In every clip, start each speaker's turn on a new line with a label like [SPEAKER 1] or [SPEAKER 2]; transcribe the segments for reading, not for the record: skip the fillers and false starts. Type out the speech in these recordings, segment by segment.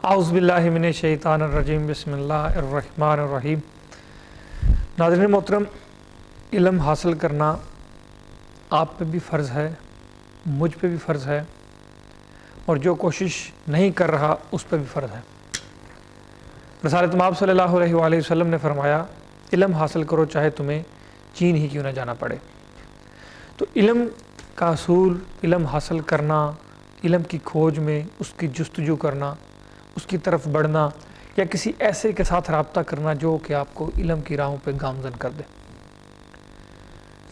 [SPEAKER 1] اعوذ باللہ من الشیطان الرجیم بسم اللہ الرحمن الرحیم۔ ناظرین محترم، علم حاصل کرنا آپ پہ بھی فرض ہے، مجھ پہ بھی فرض ہے، اور جو کوشش نہیں کر رہا اس پہ بھی فرض ہے۔ رسالت مآب صلی اللہ علیہ وآلہ وسلم نے فرمایا، علم حاصل کرو چاہے تمہیں چین ہی کیوں نہ جانا پڑے۔ تو علم کا اصول، علم حاصل کرنا، علم کی کھوج میں اس کی جستجو کرنا، اس کی طرف بڑھنا، یا کسی ایسے کے ساتھ رابطہ کرنا جو کہ آپ کو علم کی راہوں پہ گامزن کر دے۔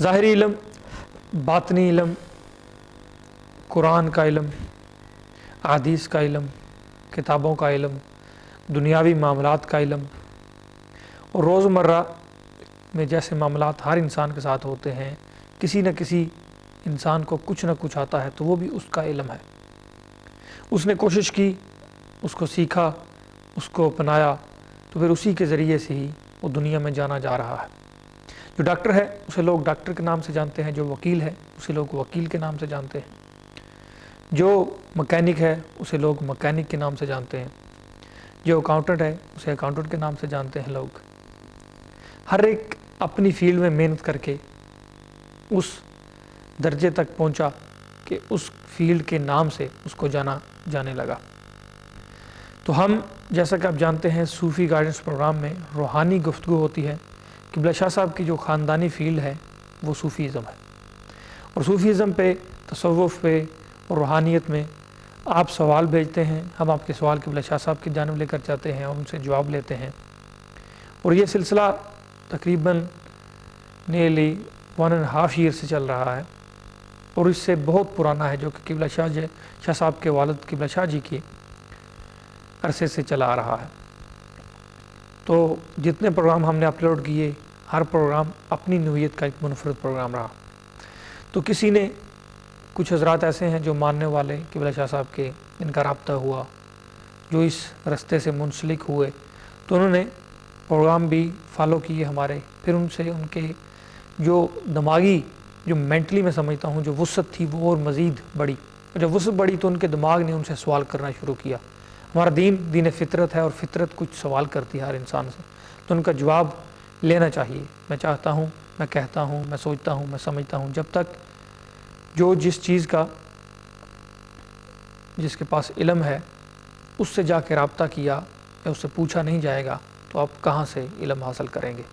[SPEAKER 1] ظاہری علم، باطنی علم، قرآن کا علم، احادیث کا علم، کتابوں کا علم، دنیاوی معاملات کا علم، اور روزمرہ میں جیسے معاملات ہر انسان کے ساتھ ہوتے ہیں، کسی نہ کسی انسان کو کچھ نہ کچھ آتا ہے تو وہ بھی اس کا علم ہے۔ اس نے کوشش کی، اس کو سیکھا، اس کو اپنایا، تو پھر اسی کے ذریعے سے ہی وہ دنیا میں جانا جا رہا ہے۔ جو ڈاکٹر ہے اسے لوگ ڈاکٹر کے نام سے جانتے ہیں، جو وکیل ہے اسے لوگ وکیل کے نام سے جانتے ہیں، جو مکینک ہے اسے لوگ مکینک کے نام سے جانتے ہیں، جو اکاؤنٹنٹ ہے اسے اکاؤنٹنٹ کے نام سے جانتے ہیں لوگ۔ ہر ایک اپنی فیلڈ میں محنت کر کے اس درجے تک پہنچا کہ اس فیلڈ کے نام سے اس کو جانا جانے لگا۔ تو ہم جیسا کہ آپ جانتے ہیں صوفی گائیڈنس پروگرام میں روحانی گفتگو ہوتی ہے۔ قبلہ شاہ صاحب کی جو خاندانی فیلڈ ہے وہ صوفیزم ہے، اور صوفیزم پہ، تصوف پہ اور روحانیت میں آپ سوال بھیجتے ہیں، ہم آپ کے سوال قبلہ شاہ صاحب کی جانب لے کر جاتے ہیں اور ان سے جواب لیتے ہیں، اور یہ سلسلہ تقریباً نیرلی 1.5 ایئر سے چل رہا ہے، اور اس سے بہت پرانا ہے، جو کہ قبلہ شاہ صاحب کے والد قبلہ شاہ جی کی عرصے سے چلا آ رہا ہے۔ تو جتنے پروگرام ہم نے اپلوڈ کیے، ہر پروگرام اپنی نوعیت کا ایک منفرد پروگرام رہا۔ تو کسی نے، کچھ حضرات ایسے ہیں جو ماننے والے قبلہ شاہ صاحب کے، ان کا رابطہ ہوا، جو اس رستے سے منسلک ہوئے، تو انہوں نے پروگرام بھی فالو کیے ہمارے، پھر ان سے ان کے جو دماغی، جو مینٹلی میں سمجھتا ہوں جو وسعت تھی وہ اور مزید بڑھی، اور جب وسعت بڑھی تو ان کے دماغ نے ان سے سوال کرنا شروع کیا۔ ہمارا دین فطرت ہے، اور فطرت کچھ سوال کرتی ہے ہر انسان سے، تو ان کا جواب لینا چاہیے۔ میں چاہتا ہوں، میں کہتا ہوں، میں سوچتا ہوں، میں سمجھتا ہوں، جب تک جو جس چیز کا جس کے پاس علم ہے اس سے جا کے رابطہ کیا یا اس سے پوچھا نہیں جائے گا، تو آپ کہاں سے علم حاصل کریں گے؟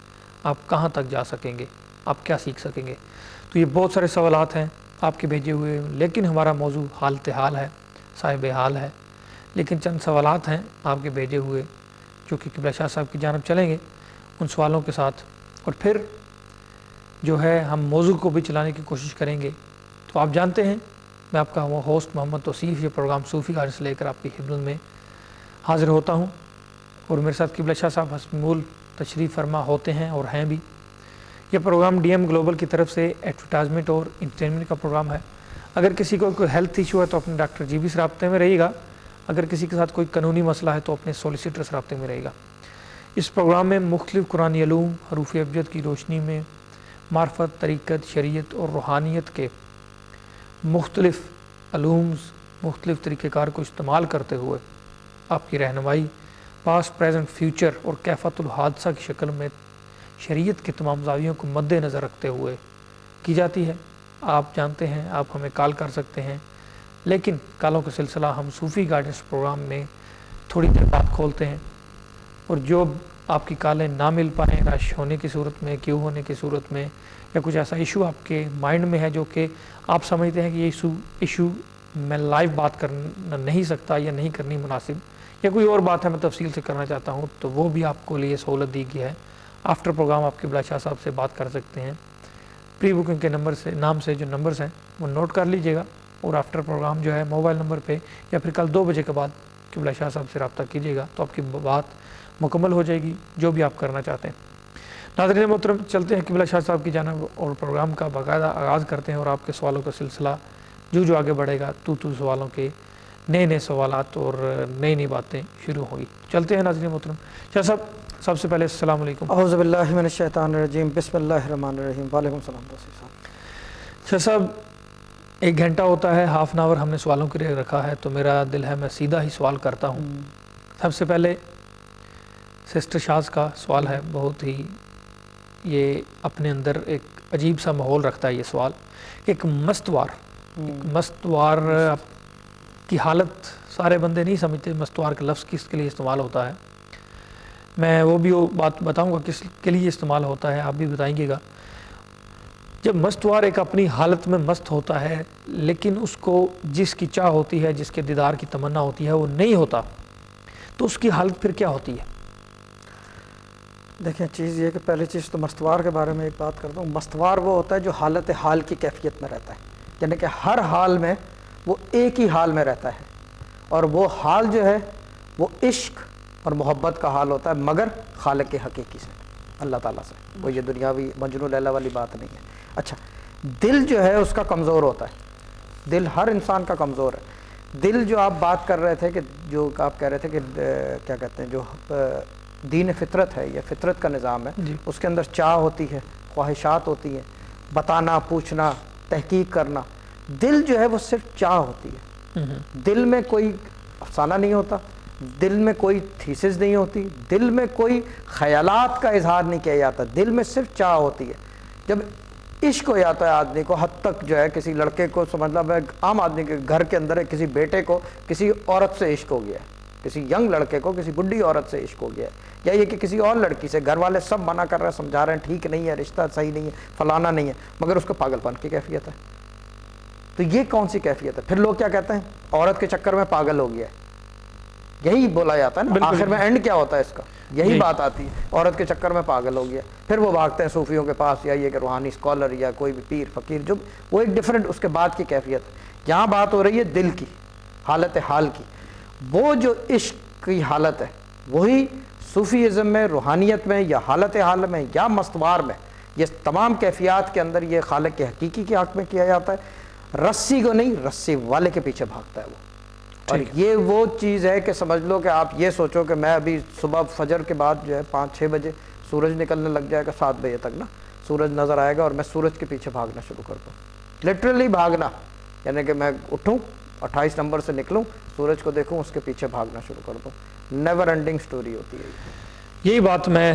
[SPEAKER 1] آپ کہاں تک جا سکیں گے؟ آپ کیا سیکھ سکیں گے؟ تو یہ بہت سارے سوالات ہیں آپ کے بھیجے ہوئے، لیکن ہمارا موضوع حالت حال ہے، صاحب حال ہے، لیکن چند سوالات ہیں آپ کے بھیجے ہوئے جو کہ قبلہ شاہ صاحب کی جانب چلیں گے ان سوالوں کے ساتھ، اور پھر جو ہے ہم موضوع کو بھی چلانے کی کوشش کریں گے۔ تو آپ جانتے ہیں میں آپ کا ہوسٹ محمد توصیف، یہ پروگرام صوفی گائیڈنس لے کر آپ کی خدمت میں حاضر ہوتا ہوں، اور میرے ساتھ قبلہ شاہ صاحب حسمول تشریف فرما ہوتے ہیں اور ہیں بھی۔ یہ پروگرام ڈی ایم گلوبل کی طرف سے ایڈورٹائزمنٹ اور انٹرٹینمنٹ کا پروگرام ہے۔ اگر کسی کو کوئی ہیلتھ ایشو ہے تو اپنے ڈاکٹر جی بی سے رابطے میں رہیے گا، اگر کسی کے ساتھ کوئی قانونی مسئلہ ہے تو اپنے سولیسیٹر سے رابطے میں رہے گا۔ اس پروگرام میں مختلف قرآنی علوم، حروف ابجد کی روشنی میں معرفت، طریقت، شریعت اور روحانیت کے مختلف علوم، مختلف طریقہ کار کو استعمال کرتے ہوئے آپ کی رہنمائی پاسٹ، پریزنٹ، فیوچر اور کیفیت الحادثہ کی شکل میں شریعت کے تمام زاویوں کو مد نظر رکھتے ہوئے کی جاتی ہے۔ آپ جانتے ہیں آپ ہمیں کال کر سکتے ہیں، لیکن کالوں کا سلسلہ ہم صوفی گائیڈنس پروگرام میں تھوڑی دیر بعد کھولتے ہیں، اور جو آپ کی کالیں نہ مل پائیں رش ہونے کی صورت میں، کیو ہونے کی صورت میں، یا کچھ ایسا ایشو آپ کے مائنڈ میں ہے جو کہ آپ سمجھتے ہیں کہ یہ ایشو میں لائیو بات کرنا نہیں سکتا یا نہیں کرنی مناسب، یا کوئی اور بات ہے میں تفصیل سے کرنا چاہتا ہوں، تو وہ بھی آپ کو لیے سہولت دی گئی ہے۔ آفٹر پروگرام آپ قبلہ شاہ صاحب سے بات کر سکتے ہیں۔ پری بکنگ کے نمبر سے، نام سے جو نمبرز ہیں وہ نوٹ کر لیجئے گا، اور آفٹر پروگرام جو ہے موبائل نمبر پہ یا پھر کل 2 بجے کے بعد قبلہ شاہ صاحب سے رابطہ کیجیے گا، تو آپ کی بات مکمل ہو جائے گی جو بھی آپ کرنا چاہتے ہیں۔ ناظرین محترم، چلتے ہیں قبلہ شاہ صاحب کی جانب اور پروگرام کا باقاعدہ آغاز کرتے ہیں، اور آپ کے سوالوں کا سلسلہ جو آگے بڑھے گا، تو سوالوں کے نئے سوالات اور نئی باتیں شروع ہوگی۔ چلتے ہیں ناظرین محترم۔ شاہ صاحب، سب سے پہلے السلام علیکم۔
[SPEAKER 2] اعوذ باللہ من الشیطان الرجیم، بسم اللہ الرحمن الرحیم۔ وعلیکم السلام توصیف صاحب۔
[SPEAKER 1] شاہ صاحب، 1 گھنٹہ ہوتا ہے، ہاف این آور ہم نے سوالوں کے لیے رکھا ہے، تو میرا دل ہے میں سیدھا ہی سوال کرتا ہوں سب سے پہلے سسٹر شاز کا سوال ہے، بہت ہی یہ اپنے اندر ایک عجیب سا ماحول رکھتا ہے یہ سوال. ایک مستوار کی حالت سارے بندے نہیں سمجھتے مستوار کا لفظ کس کے لیے استعمال ہوتا ہے. میں وہ بھی بات بتاؤں گا کس کے لیے استعمال ہوتا ہے، آپ بھی بتائیں گے گا. جب مستوار ایک اپنی حالت میں مست ہوتا ہے لیکن اس کو جس کی چاہ ہوتی ہے، جس کے دیدار کی تمنا ہوتی ہے وہ نہیں ہوتا، تو اس کی حالت پھر کیا ہوتی ہے؟
[SPEAKER 2] دیکھیں چیز یہ کہ پہلی چیز تو مستوار کے بارے میں ایک بات کرتا ہوں. مستوار وہ ہوتا ہے جو حالت حال کی کیفیت میں رہتا ہے، یعنی کہ ہر حال میں وہ ایک ہی حال میں رہتا ہے، اور وہ حال جو ہے وہ عشق اور محبت کا حال ہوتا ہے، مگر خالق کے حقیقی سے، اللہ تعالیٰ سے. وہ یہ دنیاوی مجنون لیلا والی بات نہیں ہے. اچھا، دل جو ہے اس کا کمزور ہوتا ہے، دل ہر انسان کا کمزور ہے. دل جو آپ بات کر رہے تھے کہ جو آپ کہہ رہے تھے کہ کیا کہتے ہیں، جو دین فطرت ہے یا فطرت کا نظام ہے،
[SPEAKER 1] جی.
[SPEAKER 2] اس کے اندر چاہ ہوتی ہے، خواہشات ہوتی ہیں، بتانا، پوچھنا، تحقیق کرنا. دل جو ہے وہ صرف چاہ ہوتی ہے. دل میں کوئی افسانہ نہیں ہوتا، دل میں کوئی تھیسس نہیں ہوتی، دل میں کوئی خیالات کا اظہار نہیں کیا جاتا، دل میں صرف چاہ ہوتی ہے. جب عشق ہو جاتا ہے آدمی کو، حد تک جو ہے کسی لڑکے کو سمجھ لا، عام آدمی کے گھر کے اندر ہے، کسی بیٹے کو کسی عورت سے عشق ہو گیا ہے، کسی ینگ لڑکے کو کسی بڈھی عورت سے عشق ہو گیا ہے، یا یہ کہ کسی اور لڑکی سے، گھر والے سب منع کر رہے ہیں، سمجھا رہے ہیں ٹھیک نہیں ہے، رشتہ صحیح نہیں ہے، فلانا نہیں ہے، مگر اس کو پاگل پن کی کیفیت ہے. تو یہ کون سی کیفیت ہے؟ پھر لوگ کیا کہتے ہیں، عورت کے چکر میں پاگل ہو گیا ہے. یہی بولا جاتا ہے نا، آخر میں اینڈ کیا ہوتا ہے اس کا، یہی بات آتی ہے، عورت کے چکر میں پاگل ہو گیا. پھر وہ بھاگتے ہیں صوفیوں کے پاس، یا یہ کہ روحانی اسکالر یا کوئی بھی پیر فقیر، جو وہ ایک ڈیفرنٹ اس کے بعد کی کیفیت ہے. یہاں بات ہو رہی ہے دل کی حالت حال کی. وہ جو عشق کی حالت ہے وہی صوفیزم میں، روحانیت میں، یا حالت حال میں، یا مستوار میں، یہ تمام کیفیات کے اندر یہ خالق کے حقیقی کے حق میں کیا جاتا ہے. رسی کو نہیں، رسی والے کے پیچھے بھاگتا ہے وہ. اور یہ وہ چیز ہے کہ سمجھ لو کہ آپ یہ سوچو کہ میں ابھی صبح فجر کے بعد جو ہے 5-6 بجے سورج نکلنے لگ جائے گا، 7 بجے تک نا سورج نظر آئے گا، اور میں سورج کے پیچھے بھاگنا شروع کر دوں. لٹرلی بھاگنا، یعنی کہ میں اٹھوں 28 نمبر سے نکلوں، سورج کو دیکھوں، اس کے پیچھے بھاگنا شروع کر دوں. نیور اینڈنگ سٹوری ہوتی ہے.
[SPEAKER 1] یہی بات میں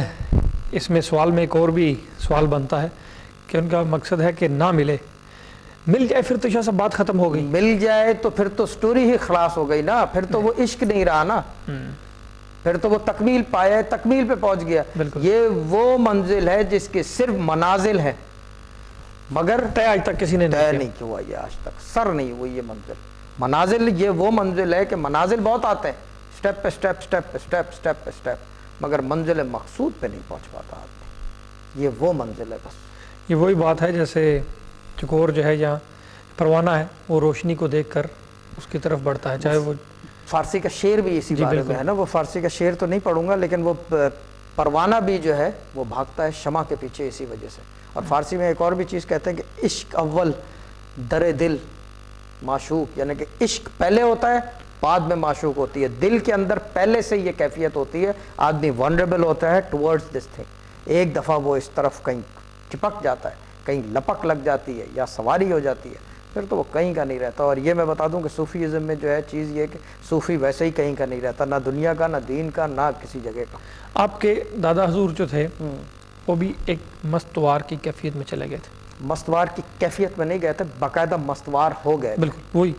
[SPEAKER 1] اس میں سوال میں ایک اور بھی سوال بنتا ہے کہ ان کا مقصد ہے کہ نہ مل جائے، پھر تو شاہ صاحب بات ختم ہو گئی.
[SPEAKER 2] مل جائے تو پھر تو سٹوری ہی خلاص ہو گئی نا، پھر تو وہ عشق نہیں رہا نا، پھر تو وہ تکمیل پایا، تکمیل پہ پہنچ گیا. یہ وہ منزل ہے جس کے صرف منازل ہیں، مگر
[SPEAKER 1] طے آج تک کسی نے
[SPEAKER 2] طے نہیں کیا یہ، آج تک سر نہیں ہوئی یہ منزل. منازل یہ وہ منزل ہے کہ منازل بہت آتے ہیں، سٹیپ پہ سٹیپ، سٹیپ پہ سٹیپ، سٹیپ پہ سٹیپ، مگر منزل مقصود پہ نہیں پہنچ پاتا آدمی. یہ وہ منزل ہے بس.
[SPEAKER 1] یہ وہی بات ہے جیسے چکور جو ہے یا پروانہ ہے، وہ روشنی کو دیکھ کر اس کی طرف بڑھتا ہے. چاہے وہ
[SPEAKER 2] فارسی کا شعر بھی اسی بارے میں ہے نا، وہ فارسی کا شعر تو نہیں پڑھوں گا، لیکن وہ پروانہ بھی جو ہے وہ بھاگتا ہے شمع کے پیچھے اسی وجہ سے. اور فارسی میں ایک اور بھی چیز کہتے ہیں کہ عشق اول در دل معشوق، یعنی کہ عشق پہلے ہوتا ہے بعد میں معشوق ہوتی ہے. دل کے اندر پہلے سے یہ کیفیت ہوتی ہے، آدمی ونریبل ہوتا ہے ٹورڈز دس تھنگ. ایک دفعہ وہ اس طرف کہیں چپک جاتا ہے، کہیں لپک لگ جاتی ہے یا سواری ہو جاتی ہے، پھر تو وہ کہیں کا نہیں رہتا. اور یہ میں بتا دوں کہ صوفیزم میں جو ہے چیز یہ کہ صوفی ویسے ہی کہیں کا نہیں رہتا، نہ دنیا کا، نہ دین کا، نہ کسی جگہ کا. آپ
[SPEAKER 1] کے دادا حضور جو تھے وہ بھی ایک مستوار کی کیفیت میں چلے گئے تھے.
[SPEAKER 2] مستوار کی کیفیت میں نہیں گئے تھے، باقاعدہ مستوار ہو گئے.
[SPEAKER 1] بالکل وہی.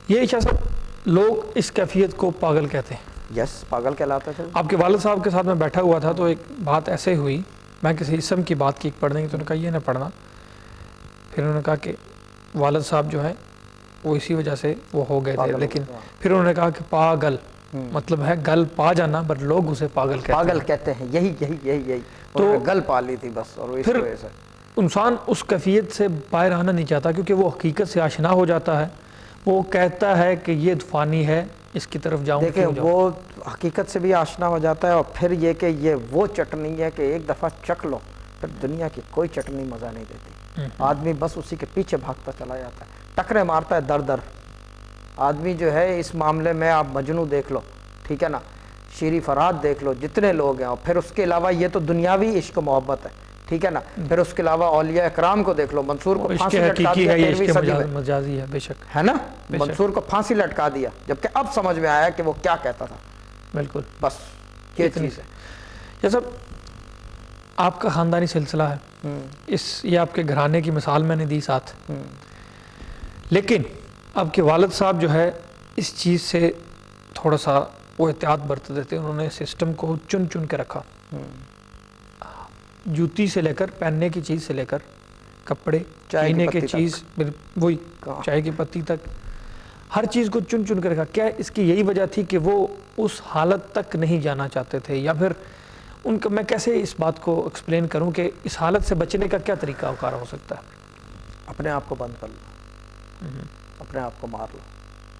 [SPEAKER 1] یہ شاہ صاحب لوگ اس کیفیت کو پاگل کہتے ہیں.
[SPEAKER 2] یس، پاگل کہلاتے تھے.
[SPEAKER 1] آپ کے والد صاحب کے ساتھ میں بیٹھا ہوا تھا تو ایک بات ایسے ہوئی، میں کسی اسم کی بات کی پڑھنے کی، تو انہوں نے کہا یہ نہ پڑھنا. پھر انہوں نے کہا کہ والد صاحب جو ہیں وہ اسی وجہ سے وہ ہو گئے تھے، لیکن پھر انہوں نے کہا کہ پاگل مطلب ہے گل پا جانا، بٹ لوگ اسے پاگل
[SPEAKER 2] کہتے ہیں. یہی تو گل پا لی تھی بس. اور
[SPEAKER 1] پھر انسان اس کیفیت سے باہر آنا نہیں چاہتا کیونکہ وہ حقیقت سے آشنا ہو جاتا ہے. وہ کہتا ہے کہ یہ فانی ہے، اس کی طرف جاؤں.
[SPEAKER 2] دیکھیں وہ حقیقت سے بھی آشنا ہو جاتا ہے، اور پھر یہ کہ یہ وہ چٹنی ہے کہ ایک دفعہ چکھ لو پھر دنیا کی کوئی چٹنی مزہ نہیں دیتی. آدمی بس اسی کے پیچھے بھاگتا چلا جاتا ہے، ٹکرے مارتا ہے در در. آدمی جو ہے اس معاملے میں آپ مجنو دیکھ لو، ٹھیک ہے نا، شیری فرات دیکھ لو، جتنے لوگ ہیں. اور پھر اس کے علاوہ یہ تو دنیاوی عشق و محبت ہے، ٹھیک ہے نا. پھر اس کے علاوہ اولیاء اکرام کو دیکھ لو. منصور کو پھانسی لٹکا دیا 13ویں صدی میں،
[SPEAKER 1] مجازی ہے بے شک،
[SPEAKER 2] ہے نا. منصور کو پھانسی لٹکا دیا، جبکہ اب سمجھ میں آیا کہ وہ کیا کہتا تھا.
[SPEAKER 1] بالکل
[SPEAKER 2] بس یہ
[SPEAKER 1] اتنی
[SPEAKER 2] چیز ہے.
[SPEAKER 1] جیسا آپ کا خاندانی سلسلہ ہے، یہ آپ کے گھرانے کی مثال میں نے دی ساتھ، لیکن آپ کے والد صاحب جو ہے اس چیز سے تھوڑا سا وہ احتیاط برتتے تھے. انہوں نے سسٹم کو چن چن کے رکھا، جوتی سے لے کر پہننے کی چیز سے لے کر کپڑے پینے کی چیز، وہی چائے کی پتی تک، ہر چیز کو چن چن کے رکھا. کیا اس کی یہی وجہ تھی کہ وہ اس حالت تک نہیں جانا چاہتے تھے، یا پھر ان کا میں کیسے اس بات کو ایکسپلین کروں کہ اس حالت سے بچنے کا کیا طریقہ کار ہو سکتا ہے؟
[SPEAKER 2] اپنے آپ کو بند کر لو، اپنے آپ کو مار لو.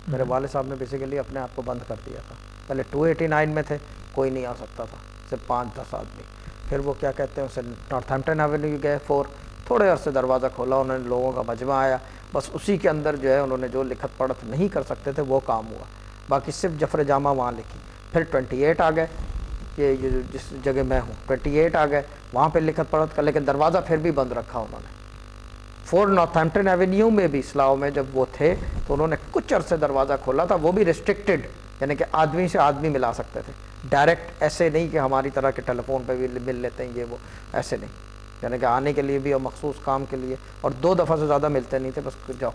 [SPEAKER 2] میرے والد صاحب نے بیسیکلی اپنے آپ کو بند کر دیا تھا. پہلے 289 میں تھے، کوئی نہیں آ سکتا تھا، صرف 5-10 آدمی. پھر وہ کیا کہتے ہیں اسے نارتھ ہیمپٹن ایونیو گئے 4، تھوڑے عرصے دروازہ کھولا انہوں نے، لوگوں کا مجمع آیا، بس اسی کے اندر جو ہے انہوں نے جو لکھت پڑھت نہیں کر سکتے تھے وہ کام ہوا، باقی صرف جفر جامہ وہاں لکھی. پھر 28 آ گئے، یہ جس جگہ میں ہوں 28 آ گئے، وہاں پہ لکھت پڑھت کر، لیکن دروازہ پھر بھی بند رکھا انہوں نے. 4 نارتھ ہیمپٹن ایونیو میں بھی اسلاؤ میں جب وہ تھے تو انہوں نے کچھ عرصے دروازہ کھولا تھا، وہ بھی ریسٹرکٹڈ، یعنی کہ آدمی سے آدمی ملا سکتے تھے، ڈائریکٹ ایسے نہیں کہ ہماری طرح کے ٹیلی فون پہ بھی مل لیتے ہیں، یہ وہ ایسے نہیں، یعنی کہ آنے کے لیے بھی اور مخصوص کام کے لیے، اور 2 دفعہ سے زیادہ ملتے نہیں تھے، بس جاؤ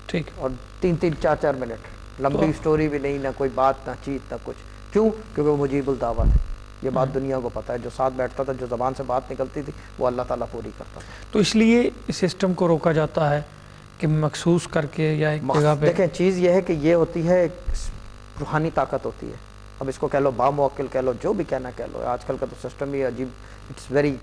[SPEAKER 1] ٹھیک.
[SPEAKER 2] اور 3-3 4-4 منٹ، لمبی اسٹوری بھی نہیں، نہ کوئی بات، نہ چیز، نہ کچھ. کیوں؟ کیونکہ وہ مجیب الدعوت ہے. یہ بات دنیا کو پتہ ہے، جو ساتھ بیٹھتا تھا، جو زبان سے بات نکلتی تھی، وہ اللہ تعالیٰ پوری کرتا تھا.
[SPEAKER 1] تو اس لیے اس سسٹم کو روکا جاتا ہے کہ مخصوص کر کے یا ایک جگہ پہ.
[SPEAKER 2] دیکھیں چیز یہ ہے کہ یہ ہوتی ہے روحانی طاقت ہوتی ہے. اب اس کو کہہ لو باموکل کہہ لو، جو بھی کہنا کہہ لو، آج کل کا تو سسٹم ہی عجیب، اٹس ویری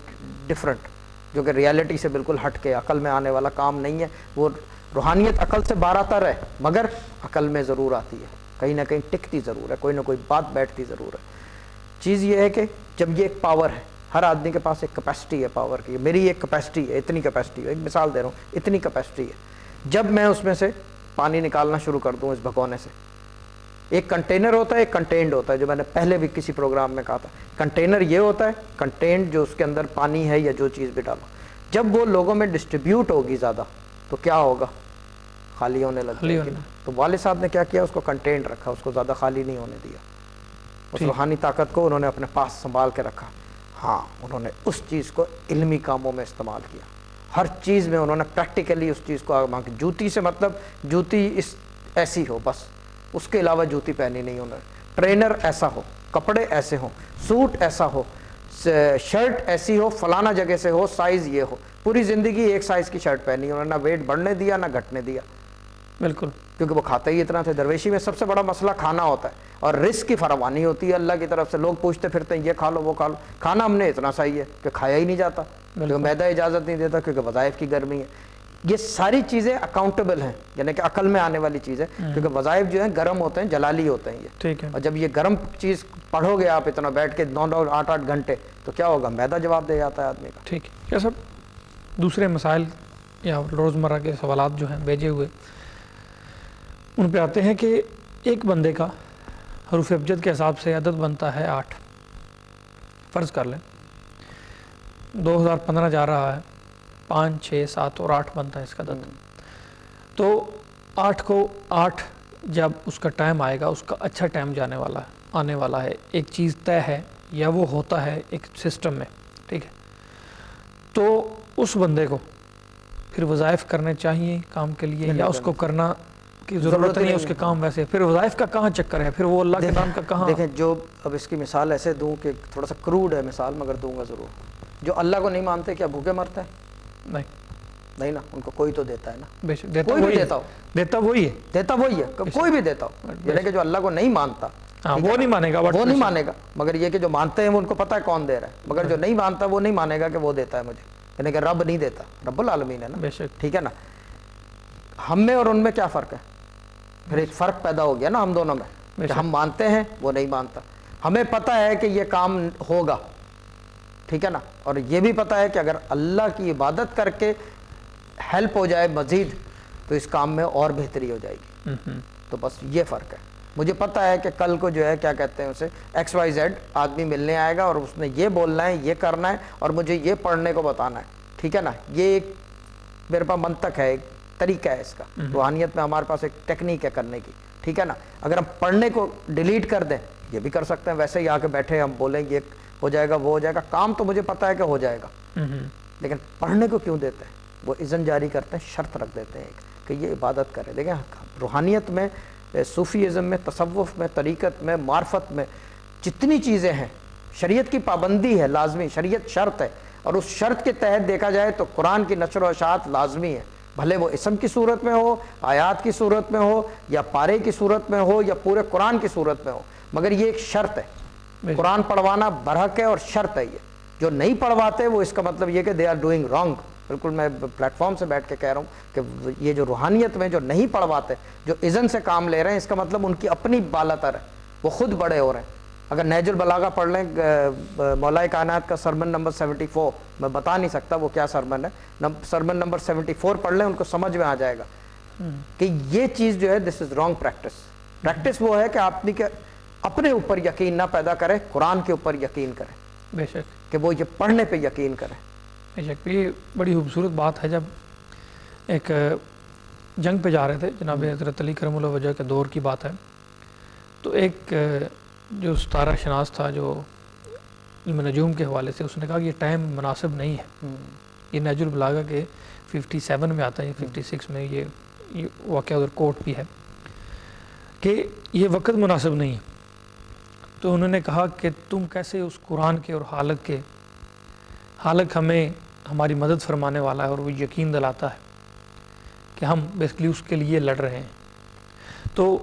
[SPEAKER 2] ڈفرینٹ، جو کہ ریالٹی سے بالکل ہٹ کے عقل میں آنے والا کام نہیں ہے. وہ روحانیت عقل سے باراتر ہے، مگر عقل میں ضرور آتی ہے، کہیں نہ کہیں ٹکتی ضرور ہے، کوئی نہ کوئی بات بیٹھتی ضرور ہے. چیز یہ ہے کہ جب یہ ایک پاور ہے، ہر آدمی کے پاس ایک کیپیسٹی ہے پاور کی. میری ایک کیپیسٹی ہے، اتنی کیپیسٹی ہے، ایک مثال دے رہا ہوں، اتنی کیپیسٹی ہے. جب میں اس میں سے پانی نکالنا شروع کر دوں اس بھگونے سے، ایک کنٹینر ہوتا ہے، ایک کنٹینڈ ہوتا ہے، جو میں نے پہلے بھی کسی پروگرام میں کہا تھا. کنٹینر یہ ہوتا ہے، کنٹینڈ جو اس کے اندر پانی ہے یا جو چیز بھی ڈالو، جب وہ لوگوں میں ڈسٹریبیوٹ ہوگی زیادہ تو کیا ہوگا؟ خالی ہونے لگ جائے گی. تو والد صاحب نے کیا کیا؟ اس کو کنٹینڈ رکھا، اس کو زیادہ خالی نہیں ہونے دیا. اس روحانی طاقت کو انہوں نے اپنے پاس سنبھال کے رکھا. ہاں، انہوں نے اس چیز کو علمی کاموں میں استعمال کیا، ہر چیز میں انہوں نے پریکٹیکلی اس چیز کو آگے. جوتی سے مطلب جوتی ایسی ہو، بس اس کے علاوہ جوتی پہنی نہیں انہوں نے. ٹرینر ایسا ہو، کپڑے ایسے ہوں، سوٹ ایسا ہو، شرٹ ایسی ہو، فلانا جگہ سے ہو، سائز یہ ہو. پوری زندگی ایک سائز کی شرٹ پہنی، انہوں نے نہ ویٹ بڑھنے دیا نہ گھٹنے دیا.
[SPEAKER 1] بالکل،
[SPEAKER 2] کیونکہ وہ کھاتے ہی اتنا تھے. درویشی میں سب سے بڑا مسئلہ کھانا ہوتا ہے، اور رزق کی فراوانی ہوتی ہے اللہ کی طرف سے. لوگ پوچھتے پھرتے ہیں یہ کھا لو وہ کھا لو، کھانا ہم نے اتنا صحیح ہے کہ کھایا ہی نہیں جاتا، کیونکہ میدا اجازت نہیں دیتا، کیونکہ وظائف کی گرمی ہے. یہ ساری چیزیں اکاؤنٹیبل ہیں، یعنی کہ عقل میں آنے والی چیز ہے، کیونکہ وظائف جو ہیں گرم ہوتے ہیں، جلالی ہوتے ہیں یہ.
[SPEAKER 1] ٹھیک ہے.
[SPEAKER 2] اور جب یہ گرم چیز پڑھو گے آپ اتنا بیٹھ کے 9-8 گھنٹے، تو کیا ہوگا؟ میدا جواب دے جاتا ہے آدمی کا.
[SPEAKER 1] ٹھیک ہے. کیا سب دوسرے مسائل یا روزمرہ کے سوالات جو ہیں بھیجے ہوئے، ان پہ آتے ہیں کہ ایک بندے کا حروف ابجد کے حساب سے عدد بنتا ہے 8. فرض کر لیں 2015 جا رہا ہے، 5 6 7 اور 8 بنتا ہے اس کا عدد. تو 8 کو 8 جب اس کا ٹائم آئے گا، اس کا اچھا ٹائم آنے والا ہے، ایک چیز طے ہے یا وہ ہوتا ہے ایک سسٹم میں. ٹھیک ہے. تو اس بندے کو پھر وظائف کرنے چاہیے کام کے لیے، یا اس کو کرنا کی ضرورت نہیں ہے؟ اس کے کام ویسے پھر وظائف کا کہاں چکر ہے؟ پھر وہ اللہ کے نام کا کہاں؟
[SPEAKER 2] دیکھیں، جو اب اس کی مثال ایسے دوں کہ تھوڑا سا کروڈ ہے مثال، مگر دوں گا ضرور. جو اللہ کو نہیں مانتے کیا بھوکے مرتا ہے؟ نہیں نا، ان کو کوئی تو دیتا ہے نا.
[SPEAKER 1] بے شک دیتا
[SPEAKER 2] کوئی بھی
[SPEAKER 1] وہی ہے.
[SPEAKER 2] دیتا وہی ہے، کوئی بھی دیتا ہو. یعنی کہ جو اللہ کو نہیں مانتا
[SPEAKER 1] وہ نہیں مانے گا،
[SPEAKER 2] وہ نہیں مانے گا، مگر یہ کہ جو مانتے ہیں وہ ان کو پتہ ہے کون دے رہا ہے. مگر جو نہیں مانتا وہ نہیں مانے گا کہ وہ دیتا ہے مجھے، یعنی کہ رب نہیں دیتا، رب العالمین ہے نا.
[SPEAKER 1] بے شک.
[SPEAKER 2] ٹھیک ہے نا. ہم میں اور ان میں کیا فرق ہے؟ پھر ایک فرق پیدا ہو گیا نا ہم دونوں میں، کہ ہم مانتے ہیں وہ نہیں مانتا. ہمیں پتہ ہے کہ یہ کام ہوگا، ٹھیک ہے نا، اور یہ بھی پتہ ہے کہ اگر اللہ کی عبادت کر کے ہیلپ ہو جائے مزید تو اس کام میں اور بہتری ہو جائے گی. تو بس یہ فرق ہے. مجھے پتہ ہے کہ کل کو جو ہے کیا کہتے ہیں اسے XYZ آدمی ملنے آئے گا اور اس نے یہ بولنا ہے، یہ کرنا ہے، اور مجھے یہ پڑھنے کو بتانا ہے. ٹھیک ہے نا. یہ ایک میرے پاس منطق ہے، ایک طریقہ ہے اس کا. روحانیت میں ہمارے پاس ایک ٹیکنیک ہے کرنے کی. ٹھیک ہے نا. اگر ہم پڑھنے کو ڈیلیٹ کر دیں یہ بھی کر سکتے ہیں, ویسے ہی آ کے بیٹھے ہم بولیں گے ہو جائے گا وہ ہو جائے گا, کام تو مجھے پتہ ہے کہ ہو جائے گا, لیکن پڑھنے کو کیوں دیتے ہیں؟ وہ اذن جاری کرتے ہیں, شرط رکھ دیتے ہیں کہ یہ عبادت کرے. دیکھیں روحانیت میں, صوفیزم میں, تصوف میں, طریقت میں, معرفت میں جتنی چیزیں ہیں, شریعت کی پابندی ہے لازمی, شریعت شرط ہے, اور اس شرط کے تحت دیکھا جائے تو قرآن کی نشر و اشاعت لازمی ہے, بھلے وہ اسم کی صورت میں ہو, آیات کی صورت میں ہو, یا پارے کی صورت میں ہو, یا پورے قرآن کی صورت میں ہو, مگر یہ ایک شرط ہے. قرآن پڑھوانا برحق ہے اور شرط ہے. یہ جو نہیں پڑھواتے وہ اس کا مطلب یہ کہ دے آر ڈوئنگ رانگ. بالکل میں پلیٹ فارم سے بیٹھ کے کہہ رہا ہوں کہ یہ جو روحانیت میں جو نہیں پڑھواتے, جو اذن سے کام لے رہے ہیں, اس کا مطلب ان کی اپنی بالاتر ہے, وہ خود بڑے ہو رہے ہیں. اگر نہج البلاغہ پڑھ لیں مولا کائنات کا سرمن نمبر 74, میں بتا نہیں سکتا وہ کیا سرمن ہے, سرمن نمبر 74 پڑھ لیں, ان کو سمجھ میں آ جائے گا کہ یہ چیز جو ہے دس از رانگ پریکٹس. پریکٹس وہ ہے کہ آپ اپنے اوپر یقین نہ پیدا کریں, قرآن کے اوپر یقین کریں,
[SPEAKER 1] بے شک
[SPEAKER 2] کہ وہ یہ پڑھنے پہ یقین کریں.
[SPEAKER 1] بے شک. یہ بڑی خوبصورت بات ہے. جب ایک جنگ پہ جا رہے تھے جناب حضرت علی کرم اللہ وجہ کے دور کی بات ہے, تو ایک جو ستارہ شناس تھا جو علم نجوم کے حوالے سے, اس نے کہا کہ یہ ٹائم مناسب نہیں ہے. یہ نہج البلاغہ کے 57 میں آتا ہے, 56 میں یہ واقعہ ادھر کوٹ بھی ہے کہ یہ وقت مناسب نہیں ہے. تو انہوں نے کہا کہ تم کیسے اس قرآن کے اور حالق ہمیں ہماری مدد فرمانے والا ہے, اور وہ یقین دلاتا ہے کہ ہم بیسکلی اس کے لیے لڑ رہے ہیں, تو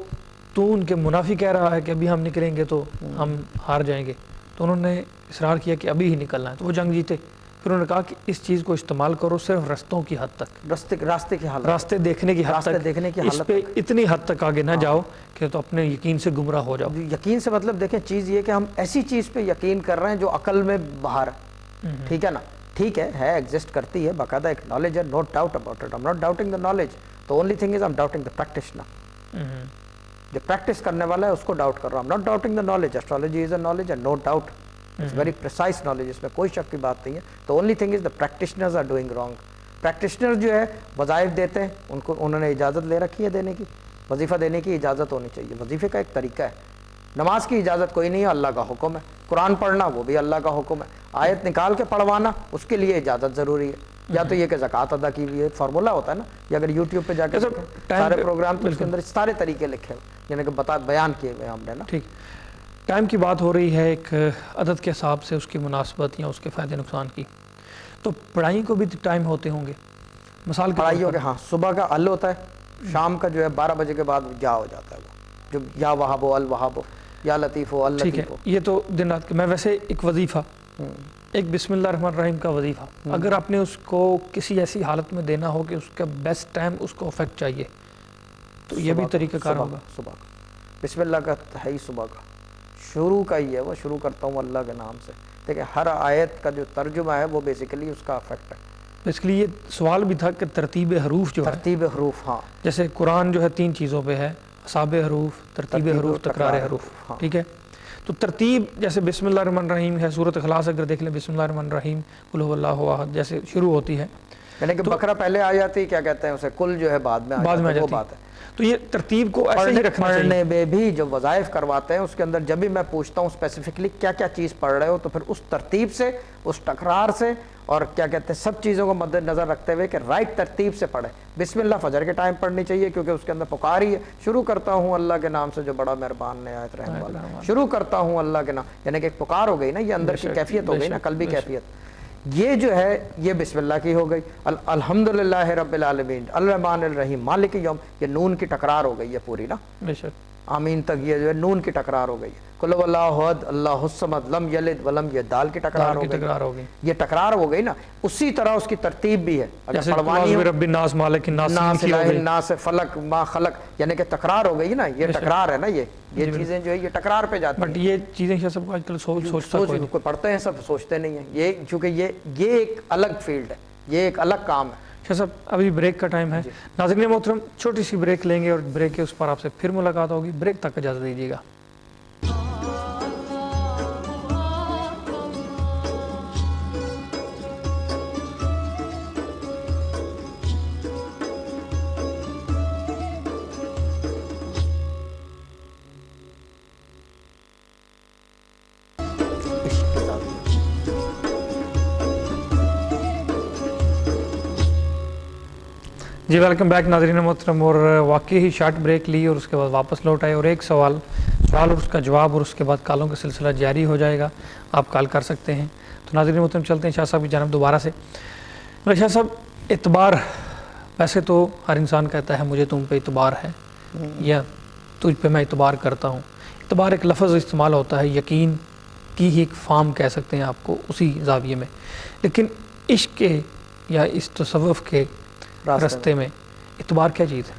[SPEAKER 1] ان کے منافی کہہ رہا ہے کہ ابھی ہم نکلیں گے تو ہم ہار جائیں گے. تو انہوں نے اصرار کیا کہ ابھی ہی نکلنا ہے, تو وہ جنگ جیتے. پھر انہوں نے کہا کہ اس چیز کو استعمال کرو صرف رستوں کی حد تک,
[SPEAKER 2] راستے کی حالت,
[SPEAKER 1] راستے دیکھنے کی حد تک, اس پہ اتنی حد تک آگے نہ جاؤ کہ تو اپنے یقین سے گمراہ ہو جاؤ.
[SPEAKER 2] یقین سے مطلب دیکھیں چیز یہ کہ ہم ایسی چیز پہ یقین کر رہے ہیں جو عقل میں باہر ہے, ٹھیک ہے نا, ٹھیک ہے ایگزسٹ کرتی ہے, باقاعدہ ایک نالج ہے, no doubt about it, I am not doubting the knowledge, the only thing is I'm doubting the practitioner. جو پریکٹس کرنے والا ہے اس کو ڈاؤٹ کر رہا ہوں. I'm not doubting the knowledge. Astrology is a knowledge and no doubt. It's very precise knowledge, اس میں کوئی شک کی بات نہیں ہے. The only thing is the practitioners are doing wrong. Practitioner جو ہے وظائف دیتے ہیں, انہوں نے اجازت لے رکھی ہے دینے کی, وظیفہ دینے کی اجازت ہونی چاہیے. وظیفے کا ایک طریقہ ہے, نماز کی اجازت کوئی نہیں ہے, اللہ کا حکم ہے. قرآن پڑھنا وہ بھی اللہ کا حکم ہے. آیت نکال کے پڑھوانا اس کے لیے اجازت ضروری ہے. یا تو یہ کہ زکوٰۃ ادا کی ہوئی ہے, فارمولا ہوتا ہے نا, یا اگر یوٹیوب پہ جا کے سارے پروگرام تو اس کے اندر سارے طریقے لکھے ہوئے, یعنی کہ بیان کیے ہوئے ہم نے نا.
[SPEAKER 1] ٹھیک, ٹائم کی بات ہو رہی ہے ایک عدد کے حساب سے, اس کی مناسبت یا اس کے فائدے نقصان کی, تو پڑھائی کو بھی ٹائم ہوتے ہوں گے. مثال
[SPEAKER 2] پڑھائیوں کے, ہاں, صبح کا ال ہوتا ہے, شام کا جو ہے 12 بجے کے بعد یا ہو جاتا ہے, وہ جو یا وہاب و الوہاب یا لطیف و اللطیف.
[SPEAKER 1] یہ تو دن رات کے. میں ویسے ایک وظیفہ, ایک بسم اللہ الرحمن الرحیم کا وظیفہ, اگر آپ نے اس کو کسی ایسی حالت میں دینا ہو کہ اس کا بیسٹ ٹائم اس کو افیکٹ چاہیے, تو یہ بھی طریقہ کار ہوگا.
[SPEAKER 2] صبح کا بسم اللہ کا ہے ہی, صبح کا شروع کا ہی ہے, وہ شروع کرتا ہوں اللہ کے نام سے. دیکھیں ہر آیت کا جو ترجمہ ہے وہ بیسیکلی اس کا افیکٹ ہے.
[SPEAKER 1] بیسیکلی یہ سوال بھی تھا کہ ترتیب حروف جو ہے,
[SPEAKER 2] ترتیب حروف, ہاں,
[SPEAKER 1] جیسے قرآن جو ہے 3 چیزوں پہ ہے, اصحاب حروف, ترتیب حروف, تکرار حروف, ٹھیک ہے. تو ترتیب جیسے بسم اللہ الرحمن الرحیم ہے, سورۃ اخلاص اگر دیکھ لیں, بسم اللہ الرحمن الرحیم قل هو اللہ احد جیسے شروع ہوتی ہے,
[SPEAKER 2] یعنی کہ بقرہ پہلے آ جاتی, کیا کہتے ہیں اسے, کل جو ہے بعد میں آ جاتی ہے, وہ بات ہے.
[SPEAKER 1] تو یہ ترتیب کو ایسے ہی رکھنا چاہیے.
[SPEAKER 2] پڑھنے میں بھی جو وظائف کرواتے ہیں اس کے اندر جب بھی میں پوچھتا ہوں اسپیسیفکلی کیا کیا چیز پڑھ رہے ہو, تو پھر اس ترتیب سے, اس تکرار سے, اور کیا کہتے ہیں سب چیزوں کو مد نظر رکھتے ہوئے کہ رائٹ ترتیب سے پڑھیں. بسم اللہ فجر کے ٹائم پڑھنی چاہیے کیونکہ اس کے اندر پکار ہی ہے, شروع کرتا ہوں اللہ کے نام سے جو بڑا مہربان نہایت رحم والا, شروع کرتا ہوں اللہ کے نام, یعنی کہ ایک پکار ہو گئی نا, یہ اندر کی کیفیت ہو گئی نا, قلبی کیفیت. یہ جو ہے یہ بسم اللہ کی ہو گئی. الحمدللہ رب العالمین الرحمن الرحیم مالک یوم, یہ نون کی ٹکرار ہو گئی ہے پوری نا, آمین تک یہ جو ہے نون کی ٹکرار ہو گئی. قل هو اللہ احد اللہ الصمد لم یلد ولم یولد, دال کی ٹکرار ہو گئی. یہ ٹکرار ہو گئی نا. اسی طرح اس کی ترتیب بھی ہے, اگر پڑھوانی ہو
[SPEAKER 1] رب الناس مالک الناس
[SPEAKER 2] الہ الناس فلق ما خلق, یعنی کہ تکرار ہو گئی نا, یہ ٹکرار ہے نا, یہ چیزیں جو ہے یہ ٹکرار پہ جاتی ہیں.
[SPEAKER 1] بٹ یہ چیزیں سب کو آج کل سوچتا
[SPEAKER 2] کوئی پڑھتے ہیں, سب سوچتے نہیں ہیں. یہ چونکہ یہ ایک الگ فیلڈ ہے, یہ ایک الگ کام ہے.
[SPEAKER 1] شاہ صاحب ابھی بریک کا ٹائم ہے. ناظرین محترم چھوٹی سی بریک لیں گے, اور بریک کے اس پر آپ سے پھر ملاقات ہوگی. بریک تک اجازت دیجیے گا. جی ویلکم بیک ناظرین محترم، اور واقعی ہی شارٹ بریک لی اور اس کے بعد واپس لوٹ آئے، اور ایک سوال اور اس کا جواب اور اس کے بعد کالوں کا سلسلہ جاری ہو جائے گا، آپ کال کر سکتے ہیں۔ تو ناظرین محترم چلتے ہیں شاہ صاحب کی جانب دوبارہ سے۔ شاہ صاحب، اعتبار، ویسے تو ہر انسان کہتا ہے مجھے تم پہ اعتبار ہے یا تجھ پہ میں اعتبار کرتا ہوں۔ اعتبار ایک لفظ استعمال ہوتا ہے، یقین کی ہی ایک فارم کہہ سکتے ہیں آپ کو اسی زاویے میں، لیکن عشق کے یا اس تصوف کے راستے میں اعتبار کیا چیز ہے؟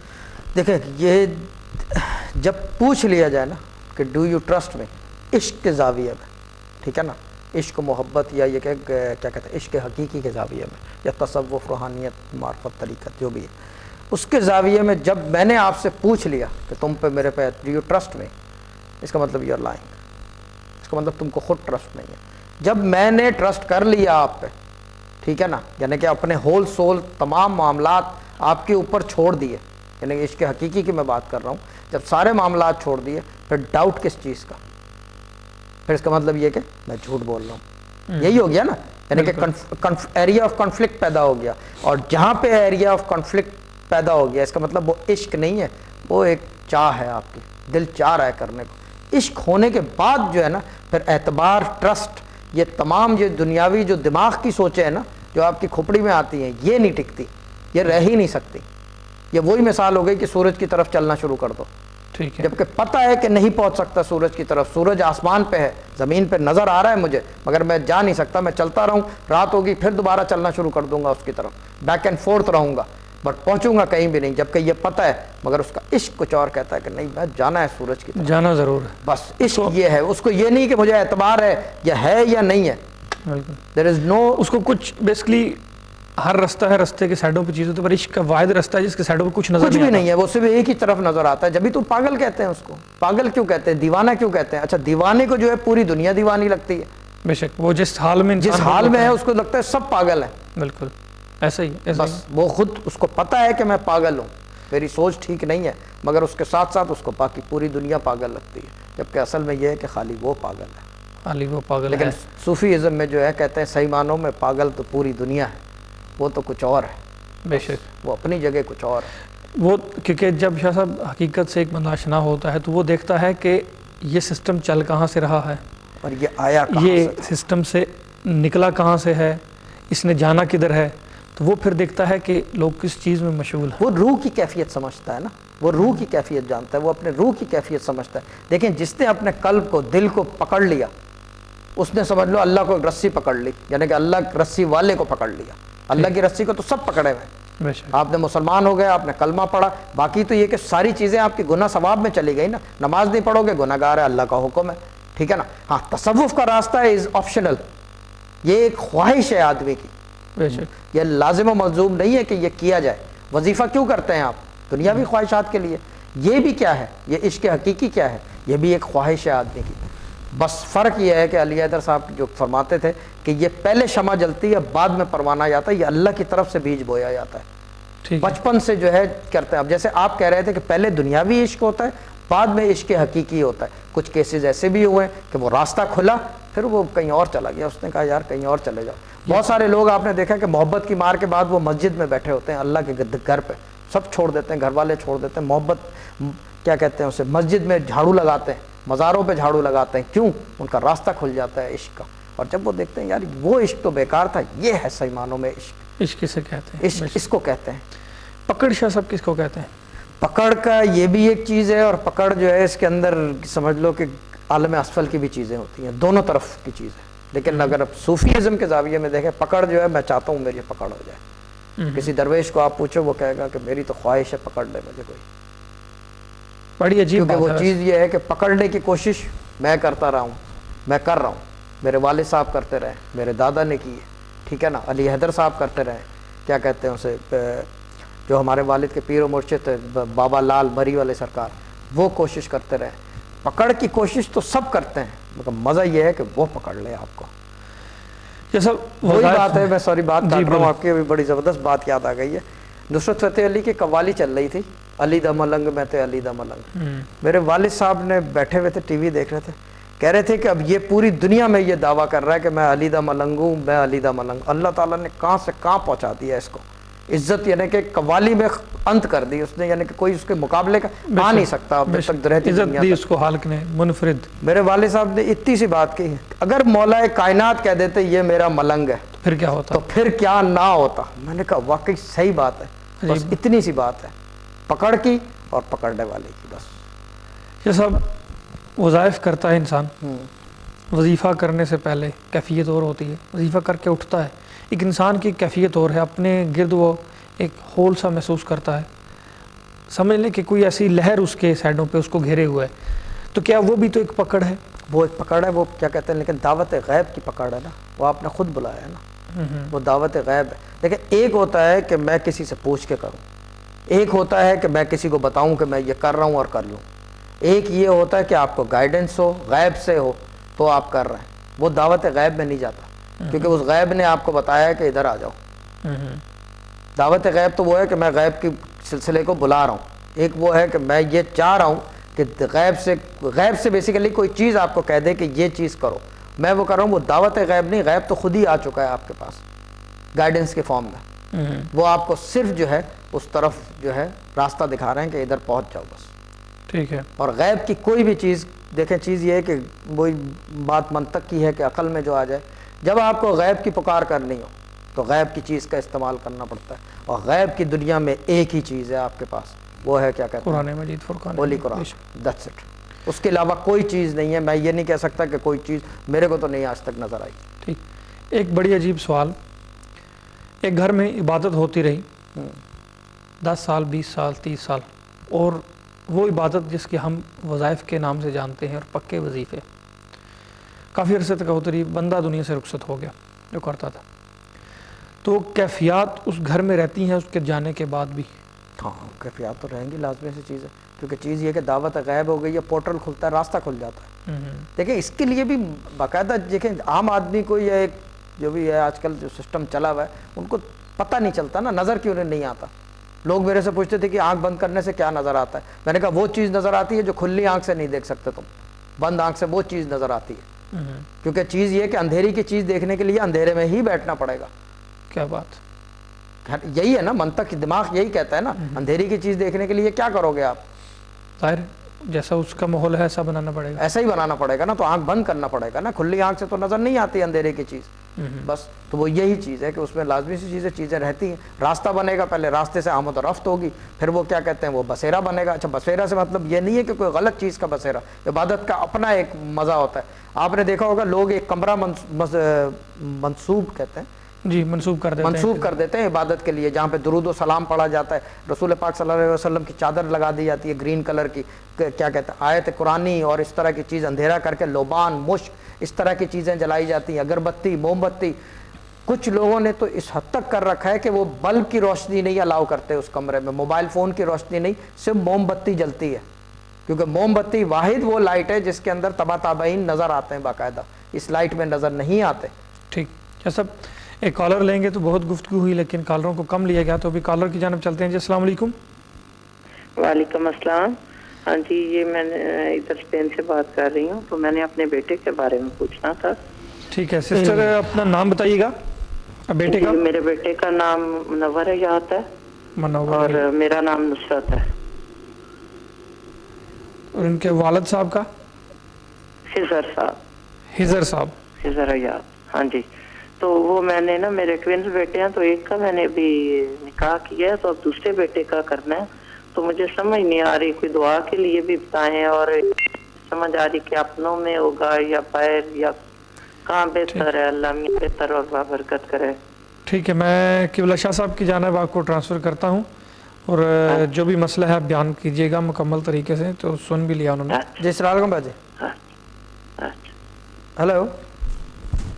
[SPEAKER 2] دیکھیں، یہ جب پوچھ لیا جائے نا کہ ڈو یو ٹرسٹ میں، عشق کے زاویے میں، ٹھیک ہے نا، عشق محبت یا یہ کیا کہتے ہیں عشق حقیقی کے زاویے میں، یا تصوف، روحانیت، معرفت، طریقت، جو بھی ہے اس کے زاویے میں، جب میں نے آپ سے پوچھ لیا کہ تم پہ میرے پہ ڈو یو ٹرسٹ میں، اس کا مطلب یو آر لائنگ، اس کا مطلب تم کو خود ٹرسٹ نہیں ہے۔ جب میں نے ٹرسٹ کر لیا آپ پہ، ٹھیک ہے نا، یعنی کہ اپنے ہول سول تمام معاملات آپ کے اوپر چھوڑ دیے، یعنی کہ عشق حقیقی کی میں بات کر رہا ہوں، جب سارے معاملات چھوڑ دیے، پھر ڈاؤٹ کس چیز کا؟ پھر اس کا مطلب یہ کہ میں جھوٹ بول رہا ہوں، یہی ہو گیا نا، یعنی کہ ایریا آف کنفلکٹ پیدا ہو گیا، اور جہاں پہ ایریا آف کنفلکٹ پیدا ہو گیا، اس کا مطلب وہ عشق نہیں ہے، وہ ایک چاہ ہے، آپ کی دل چاہ رہا ہے کرنے کو۔ عشق ہونے کے بعد جو ہے نا، پھر اعتبار، ٹرسٹ، یہ تمام یہ دنیاوی جو دماغ کی سوچیں ہیں نا، جو آپ کی کھوپڑی میں آتی ہیں، یہ نہیں ٹکتی، یہ رہ ہی نہیں سکتی۔ یہ وہی مثال ہو گئی کہ سورج کی طرف چلنا شروع کر دو،
[SPEAKER 1] ٹھیک ہے،
[SPEAKER 2] جبکہ پتہ ہے کہ نہیں پہنچ سکتا سورج کی طرف، سورج آسمان پہ ہے، زمین پہ نظر آ رہا ہے مجھے، مگر میں جا نہیں سکتا، میں چلتا رہوں، رات ہوگی پھر دوبارہ چلنا شروع کر دوں گا اس کی طرف، بیک اینڈ فورتھ رہوں گا، بٹ پہنچوں گا کہیں بھی نہیں، جبکہ یہ پتہ ہے، مگر اس کا عشق کچھ اور کہتا ہے کہ نہیں، میں جانا ہے سورج کی طرف،
[SPEAKER 1] جانا ضرور ہے،
[SPEAKER 2] بس عشق یہ ہے، اس کو یہ نہیں کہ مجھے اعتبار ہے یا نہیں ہے،
[SPEAKER 1] بالکل۔
[SPEAKER 2] دیر از نو،
[SPEAKER 1] اس کو کچھ بیسکلی ہر رستہ ہے، رستے کے سائڈوں پہ چیز ہوتی ہے، پر عشق کا واحد رستہ ہے جس کے سائڈوں پہ کچھ نظر
[SPEAKER 2] کچھ بھی
[SPEAKER 1] نہیں
[SPEAKER 2] نہیں ہے، وہ صرف ایک ہی طرف نظر آتا ہے، جبھی تو پاگل کہتے ہیں اس کو۔ پاگل کیوں کہتے ہیں؟ دیوانہ کیوں کہتے ہیں؟ اچھا، دیوانے کو جو ہے پوری دنیا دیوانی لگتی ہے،
[SPEAKER 1] بے شک وہ جس حال میں
[SPEAKER 2] جس حال میں ہے اس کو لگتا ہے سب پاگل ہیں،
[SPEAKER 1] بالکل ایسا ہی، ایسا
[SPEAKER 2] بس وہ خود اس کو پتہ ہے کہ میں پاگل ہوں، میری سوچ ٹھیک نہیں ہے، مگر اس کے ساتھ ساتھ اس کو باقی پوری دنیا پاگل لگتی ہے، جبکہ اصل میں یہ ہے کہ خالی وہ پاگل ہے۔
[SPEAKER 1] خالی وہ پاگل
[SPEAKER 2] لیکن
[SPEAKER 1] ہے،
[SPEAKER 2] صوفی ازم میں جو ہے کہتے ہیں صحیح معنوں میں پاگل تو پوری دنیا ہے، وہ تو کچھ اور ہے،
[SPEAKER 1] بے شک
[SPEAKER 2] وہ اپنی جگہ کچھ اور ہے۔
[SPEAKER 1] وہ، کیونکہ جب شاہ صاحب حقیقت سے ایک بندہ آشنا ہوتا ہے تو وہ دیکھتا ہے کہ یہ سسٹم چل کہاں سے رہا ہے،
[SPEAKER 2] اور یہ آیا کہاں
[SPEAKER 1] یہ
[SPEAKER 2] سے؟
[SPEAKER 1] سسٹم سے نکلا کہاں سے ہے، اس نے جانا کدھر ہے، تو وہ پھر دیکھتا ہے کہ لوگ کس چیز میں مشغول ہیں۔
[SPEAKER 2] وہ روح کی کیفیت سمجھتا ہے نا، وہ روح کی کیفیت جانتا ہے، وہ اپنے روح کی کیفیت سمجھتا ہے۔ دیکھیں، جس نے اپنے قلب کو، دل کو پکڑ لیا، اس نے سمجھ لو اللہ کو ایک رسی پکڑ لی، یعنی کہ اللہ رسی والے کو پکڑ لیا، اللہ کی رسی کو تو سب پکڑے ہوئے ہیں۔
[SPEAKER 1] بے شک،
[SPEAKER 2] آپ نے مسلمان ہو گئے، آپ نے کلمہ پڑھا، باقی تو یہ کہ ساری چیزیں آپ کی گناہ ثواب میں چلی گئی نا، نماز نہیں پڑھو گے گناہ گار ہے، اللہ کا حکم ہے، ٹھیک ہے نا۔ ہاں، تصوف کا راستہ از آپشنل، یہ ایک خواہش ہے آدمی کی،
[SPEAKER 1] بے شک،
[SPEAKER 2] یہ لازم و ملزوم نہیں ہے کہ یہ کیا جائے۔ وظیفہ کیوں کرتے ہیں آپ؟ دنیاوی خواہشات کے لیے۔ یہ بھی کیا ہے؟ یہ عشق حقیقی کیا ہے؟ یہ بھی ایک خواہش ہے آدمی کی۔ بس فرق یہ ہے کہ علی حیدر صاحب جو فرماتے تھے کہ یہ پہلے شمع جلتی ہے، بعد میں پروانہ جاتا ہے، یہ اللہ کی طرف سے بیج بویا جاتا ہے،
[SPEAKER 1] ٹھیک ہے،
[SPEAKER 2] بچپن سے جو ہے کرتے ہیں۔ اب جیسے آپ کہہ رہے تھے کہ پہلے دنیاوی عشق ہوتا ہے، بعد میں عشق حقیقی ہوتا ہے۔ کچھ کیسز ایسے بھی ہوئے ہیں کہ وہ راستہ کھلا، پھر وہ کہیں اور چلا گیا، اس نے کہا یار کہیں اور چلے جاؤ۔ بہت سارے لوگ آپ نے دیکھا کہ محبت کی مار کے بعد وہ مسجد میں بیٹھے ہوتے ہیں، اللہ کے گھر پہ سب چھوڑ دیتے ہیں، گھر والے چھوڑ دیتے ہیں، محبت کیا کہتے ہیں اسے، مسجد میں جھاڑو لگاتے ہیں، مزاروں پہ جھاڑو لگاتے ہیں، کیوں؟ ان کا راستہ کھل جاتا ہے عشق کا، اور جب وہ دیکھتے ہیں یار وہ عشق تو بیکار تھا، یہ ہے صحیح معنوں میں عشق۔
[SPEAKER 1] عشق کسے کہتے ہیں؟
[SPEAKER 2] عشق اس کو کہتے ہیں۔
[SPEAKER 1] پکڑ شاہ صاحب کس کو کہتے ہیں؟
[SPEAKER 2] پکڑ کا یہ بھی ایک چیز ہے، اور پکڑ جو ہے اس کے اندر سمجھ لو کہ عالم اسفل کی بھی چیزیں ہوتی ہیں، دونوں طرف کی چیز ہے۔ لیکن اگر اب صوفیزم کے زاویے میں دیکھیں، پکڑ جو ہے میں چاہتا ہوں میری پکڑ ہو جائے۔ کسی درویش کو آپ پوچھو، وہ کہے گا کہ میری تو خواہش ہے پکڑ لے مجھے کوئی،
[SPEAKER 1] بڑی عجیب
[SPEAKER 2] کیونکہ وہ
[SPEAKER 1] بات ہے۔
[SPEAKER 2] چیز یہ ہے کہ پکڑنے کی کوشش میں کرتا رہا ہوں، میں کر رہا ہوں، میرے والد صاحب کرتے رہے، میرے دادا نے کی ہے، ٹھیک ہے نا، علی حیدر صاحب کرتے رہے، کیا کہتے ہیں اسے، جو ہمارے والد کے پیر و مرشد تھے بابا لال مری والے سرکار، وہ کوشش کرتے رہے۔ پکڑ کی کوشش تو سب کرتے ہیں، مگر مزہ یہ ہے کہ وہ پکڑ لے آپ کو۔
[SPEAKER 1] جیسا
[SPEAKER 2] وہی بات ہے، میں سوری بات کر رہا ہوں،
[SPEAKER 1] جی
[SPEAKER 2] آپ کی ابھی بڑی زبردست بات یاد آ گئی ہے۔ نصرت فتح علی کی قوالی چل رہی تھی، علی دا ملنگ میں تھے، علی دا ملنگ۔ میرے والد صاحب نے بیٹھے ہوئے تھے، ٹی وی دیکھ رہے تھے، کہہ رہے تھے کہ اب یہ پوری دنیا میں یہ دعویٰ کر رہا ہے کہ میں علی دا ملنگ ہوں، میں علی دا ملنگ۔ اللہ تعالیٰ نے کہاں سے کہاں پہنچا دیا اس کو، عزت یعنی کہ قوالی میں انت کر دی اس نے، یعنی کہ کوئی اس کے مقابلے کا آ نہیں سکتا اب تک رہتی
[SPEAKER 1] عزت
[SPEAKER 2] دنیا
[SPEAKER 1] دی
[SPEAKER 2] تک۔
[SPEAKER 1] اس کو حالق نے منفرد.
[SPEAKER 2] میرے والد صاحب نے اتنی سی بات کہی، اگر مولا کائنات کہہ دیتے یہ میرا ملنگ ہے
[SPEAKER 1] پھر کیا ہوتا؟
[SPEAKER 2] تو پھر کیا نہ ہوتا۔ میں نے کہا واقعی صحیح بات ہے، بس اتنی سی بات ہے، پکڑ کی اور پکڑنے والے کی بس۔
[SPEAKER 1] یہ سب وظائف کرتا ہے انسان، وظیفہ کرنے سے پہلے کیفیت اور ہوتی ہے، وظیفہ کر کے اٹھتا ہے ایک انسان کی کیفیت اور ہے، اپنے گرد وہ ایک ہول سا محسوس کرتا ہے، سمجھ لیں کہ کوئی ایسی لہر اس کے سائڈوں پہ اس کو گھیرے ہوا ہے، تو کیا وہ بھی تو ایک پکڑ ہے؟
[SPEAKER 2] وہ ایک پکڑ ہے، وہ کیا کہتے ہیں، لیکن دعوت غیب کی پکڑ ہے نا، وہ آپ نے خود بلایا ہے نا، وہ دعوت غیب ہے۔ لیکن ایک ہوتا ہے کہ میں کسی سے پوچھ کے کروں، ایک ہوتا ہے کہ میں کسی کو بتاؤں کہ میں یہ کر رہا ہوں اور کر لوں، ایک یہ ہوتا ہے کہ آپ کو گائیڈنس ہو، غیب سے ہو تو آپ کر رہے ہیں، وہ دعوت غیب میں نہیں جاتا، کیونکہ اس غیب نے آپ کو بتایا ہے کہ ادھر آ جاؤ۔ دعوت غیب تو وہ ہے کہ میں غیب کے سلسلے کو بلا رہا ہوں، ایک وہ ہے کہ میں یہ چاہ رہا ہوں کہ غیب سے بیسیکلی کوئی چیز آپ کو کہہ دے کہ یہ چیز کرو، میں وہ کر رہا ہوں، وہ دعوت غیب نہیں، غیب تو خود ہی آ چکا ہے آپ کے پاس گائیڈنس کے فارم میں، وہ آپ کو صرف جو ہے اس طرف جو ہے راستہ دکھا رہے ہیں کہ ادھر پہنچ جاؤ بس،
[SPEAKER 1] ٹھیک ہے۔
[SPEAKER 2] اور غیب کی کوئی بھی چیز دیکھیں، چیز یہ ہے کہ وہی بات منطق کی ہے کہ عقل میں جو آ جائے، جب آپ کو غیب کی پکار کرنی ہو تو غیب کی چیز کا استعمال کرنا پڑتا ہے، اور غیب کی دنیا میں ایک ہی چیز ہے آپ کے پاس، وہ ہے کیا کہتے ہیں،
[SPEAKER 1] قرآن مجید، فرقان
[SPEAKER 2] ہولی قرآن، دیٹس اٹ، اس کے علاوہ کوئی چیز نہیں ہے۔ میں یہ نہیں کہہ سکتا کہ کوئی چیز میرے کو تو نہیں آج تک نظر آئی۔
[SPEAKER 1] ٹھیک، ایک بڑی عجیب سوال، ایک گھر میں عبادت ہوتی رہی 10 سال 20 سال 30 سال، اور وہ عبادت جس کے ہم وظائف کے نام سے جانتے ہیں اور پکے وظیفے، کافی عرصے تک ہوتی رہی، بندہ دنیا سے رخصت ہو گیا جو کرتا تھا، تو کیفیات اس گھر میں رہتی ہیں اس کے جانے کے بعد بھی؟
[SPEAKER 2] ہاں کیفیات تو رہیں گی، لازمی سی چیز ہے، کیونکہ چیز یہ کہ دعوت غیب ہو گئی ہے، پورٹل کھلتا ہے، راستہ کھل جاتا ہے۔ دیکھیں اس کے لیے بھی باقاعدہ، دیکھیں عام آدمی کو یا ایک جو بھی ہے آج کل جو سسٹم چلا ہوا ہے، ان کو پتہ نہیں چلتا نا، نظر کیوں نہیں آتا۔ لوگ میرے سے پوچھتے تھے کہ آنکھ بند کرنے سے کیا نظر آتا ہے، میں نے کہا وہ چیز نظر آتی ہے جو کھلی آنکھ سے نہیں دیکھ سکتے تم، بند آنکھ سے وہ چیز نظر آتی ہے، کیونکہ چیز یہ کہ اندھیری کی چیز دیکھنے کے لیے اندھیرے میں ہی بیٹھنا پڑے گا۔
[SPEAKER 1] کیا بات،
[SPEAKER 2] یہی ہے نا منطق، دماغ یہی کہتا ہے نا، اندھیری کی چیز دیکھنے کے لیے کیا کرو گے آپ؟
[SPEAKER 1] ظاہر جیسا اس کا ماحول ہے ایسا بنانا پڑے گا،
[SPEAKER 2] ایسا ہی بنانا پڑے گا نا، تو آنکھ بند کرنا پڑے گا نا، کھلی آنکھ سے تو نظر نہیں آتی اندھیرے کی چیز، بس تو وہ یہی چیز ہے کہ اس میں لازمی سی چیزیں رہتی ہیں، راستہ بنے گا، پہلے راستے سے آمد و رفت ہوگی، پھر وہ کیا کہتے ہیں وہ بسیرا بنے گا۔ اچھا بسیرا سے مطلب یہ نہیں ہے کہ کوئی غلط چیز کا بسیرا، عبادت کا اپنا ایک مزہ ہوتا ہے۔ آپ نے دیکھا ہوگا لوگ ایک کمرہ منسوب کہتے ہیں،
[SPEAKER 1] جی منسوب کر دیتے ہیں
[SPEAKER 2] عبادت کے لیے، جہاں پہ درود و سلام پڑھا جاتا ہے، رسول پاک صلی اللہ علیہ وسلم کی چادر لگا دی جاتی ہے گرین کلر کی، کیا کہتے ہیں آیت قرآنی اور اس طرح کی چیز، اندھیرا کر کے لوبان مشک اس طرح کی چیزیں جلائی جاتی ہیں، اگربتی موم بتی۔ کچھ لوگوں نے تو اس حد تک کر رکھا ہے کہ وہ بلب کی روشنی نہیں الاؤ کرتے اس کمرے میں، موبائل فون کی روشنی نہیں، صرف موم بتی جلتی ہے، کیونکہ موم بتی واحد وہ لائٹ ہے جس کے اندر تبا تابعین نظر آتے ہیں باقاعدہ، اس لائٹ میں نظر نہیں آتے۔
[SPEAKER 1] ٹھیک، جیسا ایک کالر لیں گے تو بہت گفتگو ہوئی لیکن کالروں کو کم لیا گیا، تو ابھی کالر کی جانب چلتے ہیں۔ جی السلام علیکم۔
[SPEAKER 3] وعلیکم السلام۔ ہاں جی، یہ میں ادھر اسپین سے بات کر رہی ہوں، تو میں نے اپنے بیٹے کے بارے میں پوچھنا تھا۔
[SPEAKER 1] ٹھیک ہے سسٹر، اپنا نام بتائیے گا بیٹے کا۔
[SPEAKER 3] میرے بیٹے کا نام منور حیات ہے
[SPEAKER 1] منور،
[SPEAKER 3] اور میرا نام نصرت ہے۔
[SPEAKER 1] اور ان کے والد صاحب کا؟
[SPEAKER 3] خضر صاحب۔
[SPEAKER 1] خضر صاحب،
[SPEAKER 3] خضر حیات، ہاں جی۔ تو وہ میں نے نا، میرے ٹوینز بیٹے ہیں، تو ایک کا میں نے ابھی نکاح کیا ہے، تو اب دوسرے بیٹے کا کرنا ہے، تو مجھے سمجھ نہیں آ رہی، کوئی دعا کے لیے بھی بتائیں، اور سمجھ آ رہی کہ اپنوں میں ہوگا یا باہر یا کہاں بہتر ہے، اللہ میں بہتر اور بابرکت کرے۔
[SPEAKER 1] ٹھیک ہے، میں قبلہ شاہ صاحب کی جانب آپ کو ٹرانسفر کرتا ہوں، اور جو بھی مسئلہ ہے آپ بیان کیجیے گا مکمل طریقے سے، تو سن بھی لیا انہوں نے۔
[SPEAKER 2] جی السلام علیکم باجی۔ ہیلو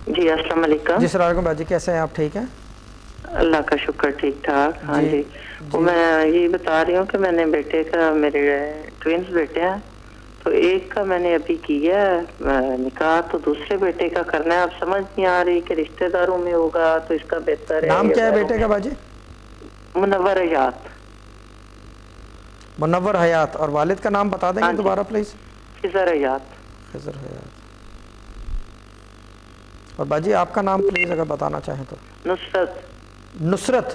[SPEAKER 3] جی السلام علیکم۔
[SPEAKER 2] جی السلام علیکم باجی، کیسے ہیں آپ؟ ٹھیک ہیں؟
[SPEAKER 3] اللہ کا شکر، ٹھیک ٹھاک۔ ہاں جی، وہ میں یہی بتا رہی ہوں کہ میں نے بیٹے کا، میرے ٹوینز بیٹے ہیں، تو ایک کا میں نے ابھی کیا ہے نکاح، تو دوسرے بیٹے کا کرنا ہے۔ اب سمجھ نہیں آ رہی کہ رشتہ داروں میں ہوگا تو اس کا بہتر ہے۔
[SPEAKER 2] نام کیا ہے بیٹے کا باجی؟
[SPEAKER 3] منور حیات۔
[SPEAKER 2] منور حیات، اور والد کا نام بتا دیں گے دوبارہ پلیز؟
[SPEAKER 3] خضر حیات۔
[SPEAKER 2] خضر حیات۔ اور باجی آپ کا نام پلیز اگر بتانا چاہیں تو؟
[SPEAKER 3] نصرت۔
[SPEAKER 2] نصرت۔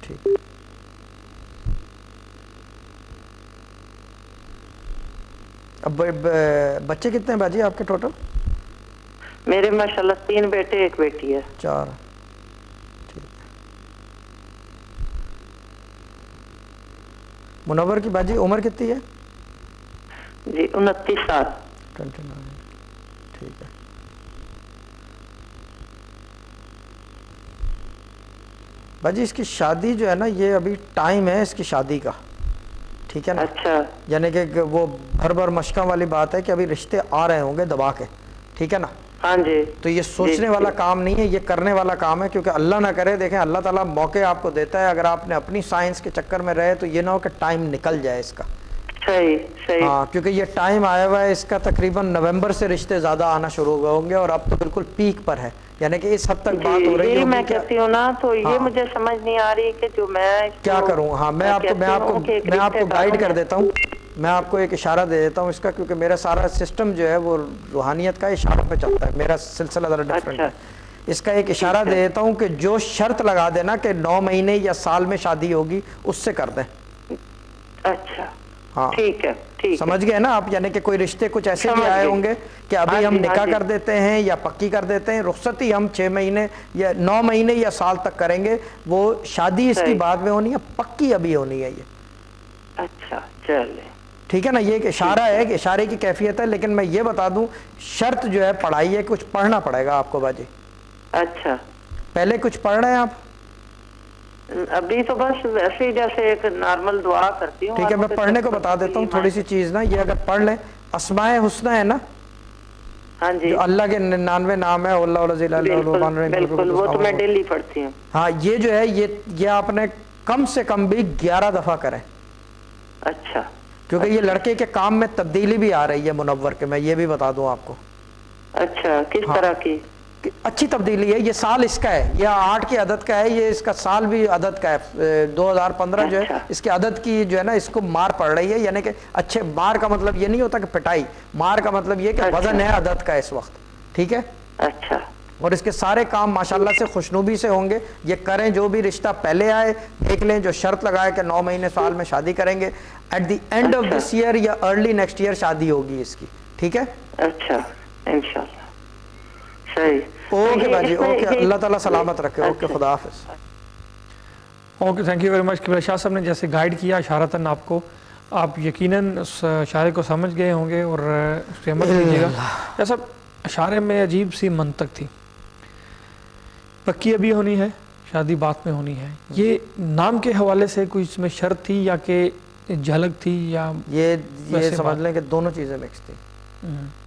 [SPEAKER 2] ٹھیک. اب بچے کتنے ہیں باجی آپ کے ٹوٹل؟
[SPEAKER 3] میرے ماشاءاللہ 3 بیٹے 1 بیٹی ہے.
[SPEAKER 2] 4. ٹھیک. منور کی باجی عمر کتنی ہے؟
[SPEAKER 3] جی 29 سال.
[SPEAKER 2] 29. ٹھیک ہے. باجی اس کی شادی جو ہے نا یہ ابھی ٹائم ہے اس کی شادی کا، ٹھیک ہے نا.
[SPEAKER 3] اچھا
[SPEAKER 2] یعنی کہ وہ بھر مشقوں والی بات ہے کہ ابھی رشتے آ رہے ہوں گے دبا کے، ٹھیک ہے نا.
[SPEAKER 3] ہاں جی.
[SPEAKER 2] تو یہ سوچنے والا کام نہیں ہے، یہ کرنے والا کام ہے، کیونکہ اللہ نہ کرے دیکھیں اللہ تعالیٰ موقع آپ کو دیتا ہے، اگر آپ نے اپنی سائنس کے چکر میں رہے تو یہ نہ ہو کہ ٹائم نکل جائے اس کا.
[SPEAKER 3] صحیح صحیح.
[SPEAKER 2] ہاں کیونکہ یہ ٹائم آیا ہوا ہے اس کا، تقریباً نومبر سے رشتے زیادہ آنا شروع ہوئے ہوں گے اور اب تو بالکل پیک پر ہے، یعنی کہ اس حد تک بات ہو رہی
[SPEAKER 3] یہی میں
[SPEAKER 2] ہوگی کہ
[SPEAKER 3] کہتی ہوں نا، تو یہ
[SPEAKER 2] ہاں
[SPEAKER 3] مجھے سمجھ نہیں آ رہی کہ جو میں اس
[SPEAKER 2] کیا
[SPEAKER 3] کو
[SPEAKER 2] کروں. ہاں میں آپ کو گائیڈ کر دیتا ہوں، میں آپ کو ایک اشارہ دے دیتا ہوں اس کا، کیونکہ میرا سارا سسٹم جو ہے وہ روحانیت کا اشاروں پہ چلتا ہے، میرا سلسلہ ذرا ڈفرینٹ ہے. اس کا ایک اشارہ دے دیتا ہوں کہ جو شرط لگا دینا کہ 9 مہینے یا سال میں شادی ہوگی اس سے کر دیں.
[SPEAKER 3] اچھا
[SPEAKER 2] ہاں
[SPEAKER 3] ٹھیک ہے ٹھیک ہے.
[SPEAKER 2] سمجھ گئے نا آپ، یعنی کہ کوئی رشتے کچھ ایسے بھی آئے ہوں گے کہ ابھی ہم نکاح کر دیتے ہیں یا پکی کر دیتے ہیں، رخصتی ہم 6 مہینے یا 9 مہینے یا سال تک کریں گے، وہ شادی اس کی بعد میں ہونی ہے، پکی ابھی ہونی ہے یہ.
[SPEAKER 3] اچھا چلے
[SPEAKER 2] ٹھیک ہے نا. یہ ایک اشارہ ہے کہ اشارے کی کیفیت ہے، لیکن میں یہ بتا دوں شرط جو ہے پڑھائی ہے، کچھ پڑھنا پڑے گا آپ کو باجی.
[SPEAKER 3] اچھا
[SPEAKER 2] پہلے کچھ پڑھ رہے ہیں آپ؟
[SPEAKER 3] ابھی تو بس ویسے ہی جیسے ایک نارمل دعا کرتی ہوں.
[SPEAKER 2] ٹھیک ہے میں پڑھنے کو بتا دیتا ہوں تھوڑی سی چیز نا، یہ اگر پڑھ لیں اسماء حسنہ ہے نا،
[SPEAKER 3] ہاں جی
[SPEAKER 2] جو اللہ کے 99 نام ہے، اللہ
[SPEAKER 3] بالکل وہ تو میں ڈیلی پڑھتی ہوں.
[SPEAKER 2] ہاں یہ جو ہے یہ آپ نے کم سے کم بھی 11 دفعہ کریں.
[SPEAKER 3] اچھا
[SPEAKER 2] کیونکہ یہ لڑکے کے کام میں تبدیلی بھی آ رہی ہے منور کے، میں یہ بھی بتا دوں آپ کو.
[SPEAKER 3] اچھا کس طرح کی؟
[SPEAKER 2] اچھی تبدیلی ہے. یہ سال اس کا ہے، یہ 8 کی عدد کا ہے، یہ اس کا سال بھی عدد کا ہے. 2015 جو ہے اس کی عدد کی جو ہے نا اس کو مار پڑ رہی ہے، یعنی کہ اچھے مار کا مطلب یہ نہیں ہوتا کہ پٹائی، مار کا مطلب یہ کہ وزن ہے عدد کا اس وقت. ٹھیک ہے.
[SPEAKER 3] اچھا.
[SPEAKER 2] اور اس کے سارے کام ماشاءاللہ سے خوشنوبی سے ہوں گے. یہ کریں جو بھی رشتہ پہلے آئے دیکھ لیں، جو شرط لگائے کہ 9 مہینے سال میں شادی کریں گے، at the end of this year یا ارلی نیکسٹ ایئر شادی ہوگی اس کی. ٹھیک ہے.
[SPEAKER 3] اچھا انشاءاللہ. صحیح.
[SPEAKER 2] اوکے باجی اوکے، اللہ تعالیٰ سلامت رکھے. اوکے خدا حافظ.
[SPEAKER 1] Okay thank you very much. قبلہ شاہ صاحب نے جیسے گائیڈ کیا اشارتاً آپ کو، آپ یقیناً اس اشارے کو سمجھ گئے ہوں گے اور اس پہ عمل کیجیے گا. جیسا اشارے میں عجیب سی منطق تھی، پکی ابھی ہونی ہے، شادی بات میں ہونی ہے. یہ نام کے حوالے سے کوئی اس میں شرط تھی یا کہ جھلک تھی یا
[SPEAKER 2] یہ سمجھ لیں کہ دونوں چیزیں مکس تھی.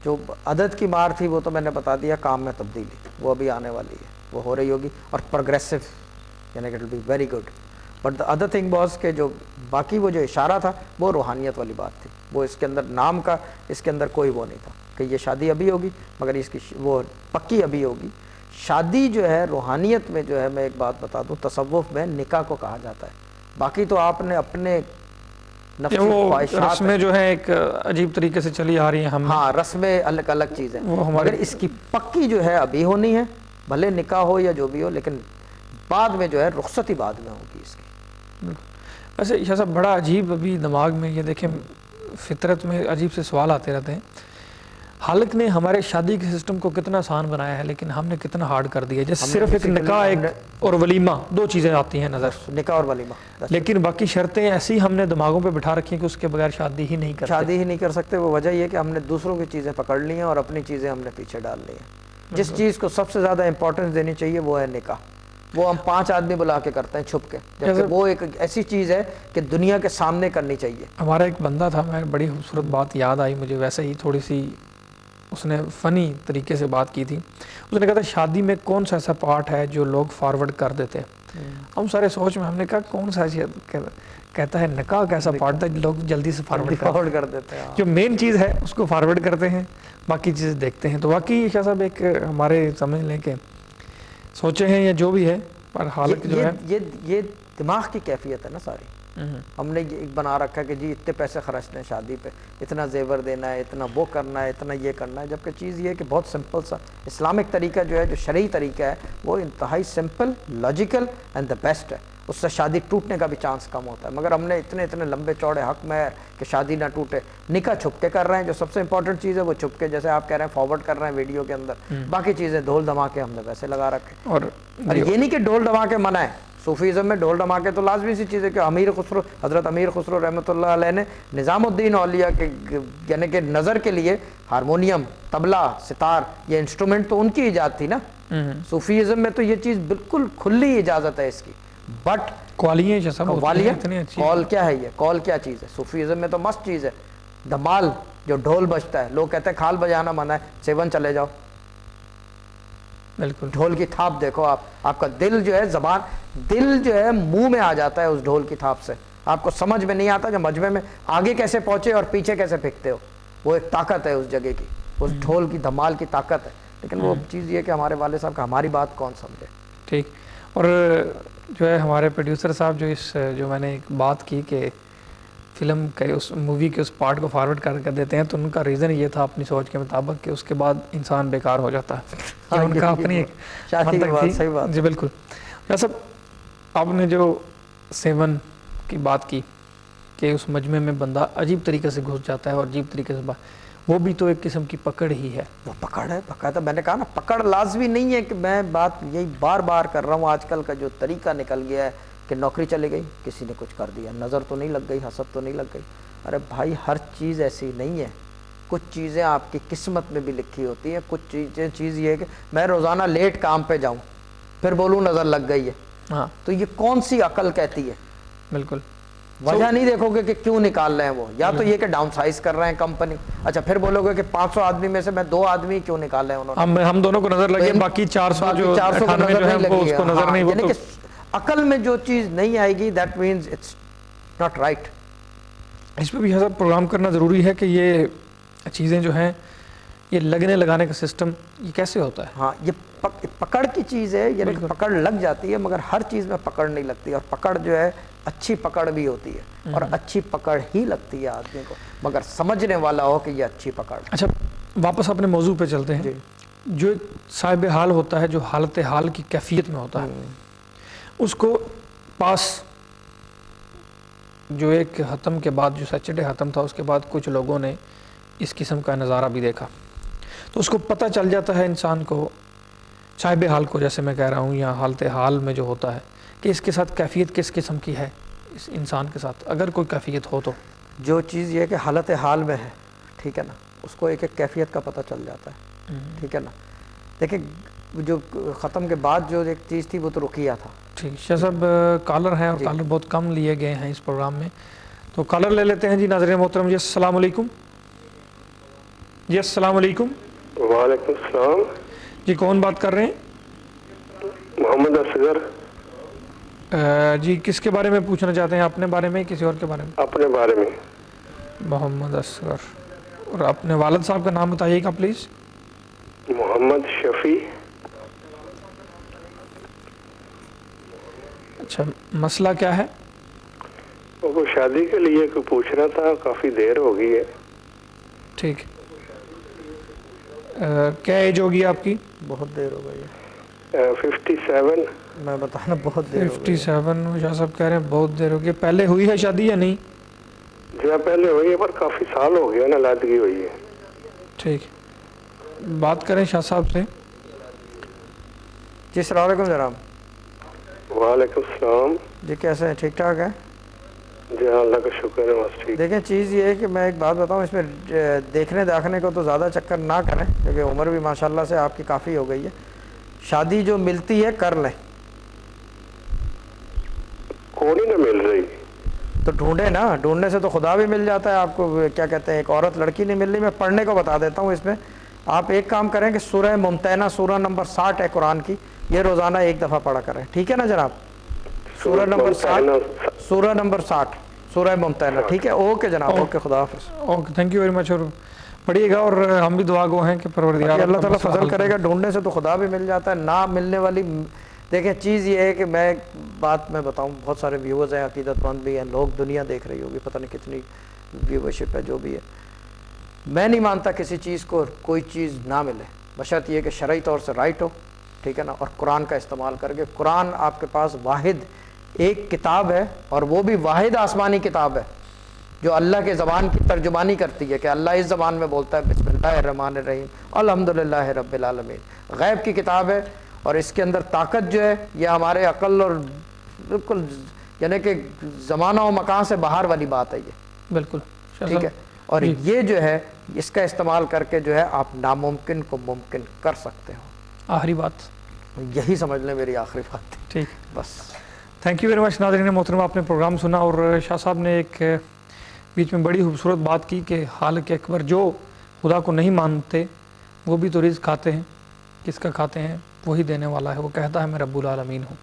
[SPEAKER 2] جو عدد کی مار تھی وہ تو میں نے بتا دیا، کام میں تبدیلی وہ ابھی آنے والی ہے، وہ ہو رہی ہوگی اور پروگریسو، یعنی کہ it will be very good. But the other thing was کہ جو باقی وہ جو اشارہ تھا وہ روحانیت والی بات تھی، وہ اس کے اندر نام کا اس کے اندر کوئی وہ نہیں تھا کہ یہ شادی ابھی ہوگی، مگر اس کی وہ پکی ابھی ہوگی. شادی جو ہے روحانیت میں جو ہے میں ایک بات بتا دوں، تصوف میں نکاح کو کہا جاتا ہے. باقی تو آپ نے اپنے نفسی خواہشات
[SPEAKER 1] رسمیں جو ہے ایک عجیب طریقے سے چلی آ رہی ہیں ہم.
[SPEAKER 2] ہاں رسمیں الگ الگ چیزیں، مگر اس کی پکی جو ہے ابھی ہونی ہے، بھلے نکاح ہو یا جو بھی ہو، لیکن بعد میں جو ہے رخصتی بعد میں ہوگی اس کی.
[SPEAKER 1] ویسے یہ سب بڑا عجیب ابھی دماغ میں، یہ دیکھیں فطرت میں عجیب سے سوال آتے رہتے ہیں. خالق نے ہمارے شادی کے سسٹم کو کتنا آسان بنایا ہے، لیکن ہم نے کتنا ہارڈ کر دیا. جیسے صرف ایک نکاح ایک اور ولیمہ، 2 چیزیں آتی ہیں نظر،
[SPEAKER 2] نکاح اور ولیمہ،
[SPEAKER 1] لیکن باقی شرطیں ایسی ہم نے دماغوں پہ بٹھا رکھی ہیں کہ اس کے بغیر شادی ہی نہیں
[SPEAKER 2] کر سکتے. وہ وجہ یہ کہ ہم نے دوسروں کی چیزیں پکڑ لی ہیں اور اپنی چیزیں ہم نے پیچھے ڈال لی ہیں. جس چیز کو سب سے زیادہ امپورٹنس دینی چاہیے وہ ہے نکاح. وہ ہم 5 آدمی بلا کے کرتے ہیں چھپ کے، جبکہ وہ ایک ایسی چیز ہے کہ دنیا کے سامنے کرنی چاہیے.
[SPEAKER 1] ہمارا ایک بندہ تھا، میں بڑی خوبصورت بات یاد آئی مجھے، ویسے ہی تھوڑی سی اس نے فنی طریقے سے بات کی تھی. اس نے کہا تھا شادی میں کون سا ایسا پارٹ ہے جو لوگ فارورڈ کر دیتے ہیں. ہم سارے سوچ میں، ہم نے کہا کون سا، کہتا ہے نکاح کیسا پارٹ ہے لوگ جلدی سے فارورڈ
[SPEAKER 2] کر دیتے ہیں.
[SPEAKER 1] جو مین چیز ہے اس کو فارورڈ کرتے ہیں، باقی چیزیں دیکھتے ہیں. تو واقعی شاہ صاحب ایک ہمارے سمجھ لیں کہ سوچے ہیں یا جو بھی ہے، پر حالت جو ہے
[SPEAKER 2] یہ دماغ کی کیفیت ہے نا ساری. ہم نے یہ بنا رکھا ہے کہ جی اتنے پیسے خرچنے ہیں شادی پہ، اتنا زیور دینا ہے، اتنا وہ کرنا ہے، اتنا یہ کرنا ہے. جبکہ چیز یہ ہے کہ بہت سمپل سا اسلامک طریقہ جو ہے، جو شرعی طریقہ ہے، وہ انتہائی simple, logical and the best ہے. اس سے شادی ٹوٹنے کا بھی چانس کم ہوتا ہے. مگر ہم نے اتنے لمبے چوڑے حق میں کہ شادی نہ ٹوٹے, نکاح چھپ کے کر رہے ہیں. جو سب سے امپورٹنٹ چیز ہے وہ چھپ کے, جیسے آپ کہہ رہے ہیں فارورڈ کر رہے ہیں ویڈیو کے اندر, باقی چیزیں ڈھول دھماکے ہم نے ویسے لگا رکھے.
[SPEAKER 1] اور
[SPEAKER 2] یہ نہیں کہ ڈھول دھماکے منع ہے, صوفیزم میں ڈھول دھماکے تو لازمی سی چیز ہے. کہ حضرت امیر خسرو رحمۃ اللہ علیہ نے نظام الدین اولیاء کے یعنی کہ نظر کے لیے ہارمونیم, طبلہ, ستار, یہ انسٹرومنٹ تو ان کی ایجاد تھی نا. صوفیزم میں تو یہ چیز بالکل کھلی اجازت ہے اس کی. بٹ
[SPEAKER 1] قوالیاں جیسا
[SPEAKER 2] کال کیا ہے, یہ کال کیا چیز ہے؟ صوفیزم میں تو مست چیز ہے دھمال, جو ڈھول بجتا ہے. لوگ کہتے ہیں کھال بجانا منع ہے, سیون چلے جاؤ,
[SPEAKER 1] بالکل
[SPEAKER 2] ڈھول کی تھاپ دیکھو آپ کا دل جو ہے, زبان دل جو ہے منہ میں آ جاتا ہے اس ڈھول کی تھاپ سے. آپ کو سمجھ میں نہیں آتا کہ مجمع میں آگے کیسے پہنچے اور پیچھے کیسے پھینکتے ہو. وہ ایک طاقت ہے اس جگہ کی, اس ڈھول کی دھمال کی طاقت ہے. لیکن وہ چیز یہ کہ ہمارے والد صاحب کا ہماری بات کون سمجھے.
[SPEAKER 1] ٹھیک. اور جو ہے ہمارے پروڈیوسر صاحب جو میں نے ایک بات کی کہ فلم کے اس مووی کے اس پارٹ کو فارورڈ کر دیتے ہیں, تو ان کا ریزن یہ تھا اپنی سوچ کے مطابق کہ اس کے بعد انسان بیکار ہو جاتا ہے. یہ ان کا اپنی ایک منطق تھی. جی بالکل. صاحب آپ نے جو 7 کی بات کی کہ اس مجمع میں بندہ عجیب طریقے سے گھس جاتا ہے اور عجیب طریقے سے وہ بھی تو ایک قسم کی پکڑ ہی ہے.
[SPEAKER 2] وہ پکڑ ہے, باقاعدہ میں نے کہا نا پکڑ لازمی نہیں ہے. کہ میں بات یہی بار بار کر رہا ہوں, آج کل کا جو طریقہ نکل گیا ہے کہ نوکری چلی گئی, کسی نے کچھ کر دیا, نظر تو نہیں لگ گئی, حسد تو نہیں لگ گئی. ارے بھائی ہر چیز ایسی نہیں ہے. کچھ چیزیں آپ کی قسمت میں بھی لکھی ہوتی ہیں. کچھ چیز یہ ہے کہ میں روزانہ لیٹ کام پہ جاؤں پھر بولوں نظر لگ گئی ہے,
[SPEAKER 1] ہاں
[SPEAKER 2] تو یہ کون سی عقل کہتی ہے؟
[SPEAKER 1] بالکل.
[SPEAKER 2] وجہ نہیں دیکھو گے کہ کیوں نکال رہے ہیں وہ, یا تو یہ کہ ڈاؤن سائز کر رہے ہیں کمپنی. اچھا پھر بولو گے کہ 500 آدمی میں سے میں 2 آدمی کیوں نکال رہے ہیں انہوں نے,
[SPEAKER 1] ہم دونوں کو نظر لگے, باقی 400 جو 98 جو ہے وہ اس کو نظر نہیں.
[SPEAKER 2] یعنی کہ عقل میں جو چیز نہیں آئے گی that means it's not right.
[SPEAKER 1] اس پہ بھی حسب پروگرام کرنا ضروری ہے کہ یہ چیزیں جو ہیں یہ لگنے لگانے کا سسٹم یہ کیسے ہوتا ہے.
[SPEAKER 2] ہاں یہ پکڑ کی چیز ہے, یعنی کہ پکڑ لگ جاتی ہے, مگر ہر چیز میں پکڑ نہیں لگتی. اور پکڑ جو ہے اچھی پکڑ بھی ہوتی ہے, اور اچھی پکڑ ہی لگتی ہے آدمی کو, مگر سمجھنے والا ہو کہ یہ اچھی پکڑ.
[SPEAKER 1] اچھا واپس اپنے موضوع پہ چلتے ہیں. جو ایک صاحب حال ہوتا ہے, جو حالت حال کی کیفیت میں ہوتا ہے, اس کو پاس جو ایک ختم کے بعد, جو سیچرڈے ختم تھا, اس کے بعد کچھ لوگوں نے اس قسم کا نظارہ بھی دیکھا, تو اس کو پتہ چل جاتا ہے انسان کو, صاحب حال کو جیسے میں کہہ رہا ہوں, یا حالت حال میں جو ہوتا ہے کہ اس کے ساتھ کیفیت کس قسم کی ہے, اس انسان کے ساتھ اگر کوئی کیفیت ہو. تو جو
[SPEAKER 2] چیز یہ ہے کہ حالت حال میں ہے, ٹھیک ہے نا, اس کو ایک ایک کیفیت کا پتہ چل جاتا ہے, ٹھیک ہے نا. دیکھیں جو ختم کے بعد جو ایک چیز تھی وہ تو رکیہ تھا.
[SPEAKER 1] ٹھیک. شاہ صاحب کالر ہیں, اور کالر بہت کم لیے گئے ہیں اس پروگرام میں, تو کالر لے لیتے ہیں. جی ناظرین محترم, جی السلام علیکم. جی السلام علیکم.
[SPEAKER 4] وعلیکم السلام.
[SPEAKER 1] جی کون بات کر رہے ہیں؟
[SPEAKER 4] محمد اصغر.
[SPEAKER 1] جی کس کے بارے میں پوچھنا چاہتے ہیں, اپنے بارے میں کسی اور کے بارے میں؟
[SPEAKER 4] اپنے بارے میں.
[SPEAKER 1] محمد اصغر. اور اپنے والد صاحب کا نام بتائیے گا پلیز.
[SPEAKER 4] محمد شفیع.
[SPEAKER 1] اچھا مسئلہ کیا ہے؟
[SPEAKER 4] وہ شادی کے لیے کوئی پوچھنا تھا, کافی دیر ہو گئی ہے.
[SPEAKER 1] ٹھیک. کیا ایج ہوگی آپ کی؟
[SPEAKER 2] بہت دیر ہو گئی ہے.
[SPEAKER 4] 57.
[SPEAKER 2] میں بتانا بہت دیر ہو گئی.
[SPEAKER 1] 57 شاہ صاحب کہہ رہے ہیں بہت دیر ہو گئی. پہلے ہوئی ہے شادی یا نہیں؟
[SPEAKER 4] جی پہلے ہوئی ہے, پر کافی سال ہو گیا نا لادگی ہوئی ہے.
[SPEAKER 1] ٹھیک. بات کریں شاہ صاحب سے.
[SPEAKER 2] جی السلام علیکم جناب.
[SPEAKER 4] وعلیکم السلام.
[SPEAKER 2] جی کیسے ہیں, ٹھیک ٹھاک ہیں؟
[SPEAKER 4] جی ہاں اللہ کا شکر ہے بس ٹھیک.
[SPEAKER 2] دیکھیں چیز یہ ہے کہ میں ایک بات بتاؤں, اس میں دیکھنے داخنے کو تو زیادہ چکر نہ کریں, کیونکہ عمر بھی ماشاءاللہ سے آپ کی کافی ہو گئی ہے. شادی جو ملتی ہے کر لیں.
[SPEAKER 4] کون ہی نہ مل رہی
[SPEAKER 2] تو ڈھونڈے نا, ڈھونڈنے سے تو خدا بھی مل جاتا ہے آپ کو. کیا کہتے ہیں, ایک عورت لڑکی نہیں مل رہی. میں پڑھنے کو بتا دیتا ہوں. اس میں آپ ایک کام کریں کہ سورہ ممتحنہ, سورہ نمبر 60 ہے قرآن کی, یہ روزانہ ایک دفعہ پڑھا کریں, ٹھیک ہے نا جناب. سورہ نمبر 60, سورہ نمبر 60 سورہ ممتحنہ, ٹھیک ہے. اوکے جناب, اوکے, خدا حافظ.
[SPEAKER 1] Okay, thank you very much. اور پڑھیے گا, اور ہم بھی دعا گو ہیں کہ پروردگار
[SPEAKER 2] اللہ تعالیٰ فضل کرے گا. ڈھونڈنے سے تو خدا بھی مل جاتا ہے, نہ ملنے والی. دیکھیں چیز یہ ہے کہ میں بات میں بتاؤں, بہت سارے ویورز ہیں, عقیدت مند بھی ہیں, لوگ دنیا دیکھ رہی ہوگی, پتہ نہیں کتنی ویورشپ ہے, جو بھی ہے. میں نہیں مانتا کسی چیز کو کوئی چیز نہ ملے, بشرط یہ کہ شرعی طور سے رائٹ ہو, ٹھیک ہے نا, اور قرآن کا استعمال کر کے. قرآن آپ کے پاس واحد ایک کتاب ہے اور وہ بھی واحد آسمانی کتاب ہے جو اللہ کے زبان کی ترجمانی کرتی ہے کہ اللہ اس زبان میں بولتا ہے بسم اللہ الرحمن الرحیم الحمدللہ رب العالمین. غیب کی کتاب ہے اور اس کے اندر طاقت جو ہے یہ ہمارے عقل اور بالکل یعنی کہ زمانہ و مکان سے باہر والی بات ہے یہ.
[SPEAKER 1] بالکل
[SPEAKER 2] ٹھیک ہے. اور یہ جو ہے اس کا استعمال کر کے جو ہے آپ ناممکن کو ممکن کر سکتے ہو.
[SPEAKER 1] آخری بات
[SPEAKER 2] یہی سمجھ لیں میری آخری بات.
[SPEAKER 1] ٹھیک
[SPEAKER 2] بس.
[SPEAKER 1] Thank you very much. ناظرین محترم آپ نے پروگرام سنا اور شاہ صاحب نے ایک بیچ میں بڑی خوبصورت بات کی کہ خالق اکبر جو خدا کو نہیں مانتے وہ بھی تو رزق کھاتے ہیں. کس کا کھاتے ہیں؟ وہی دینے والا ہے. وہ کہتا ہے میں رب العالمین ہوں.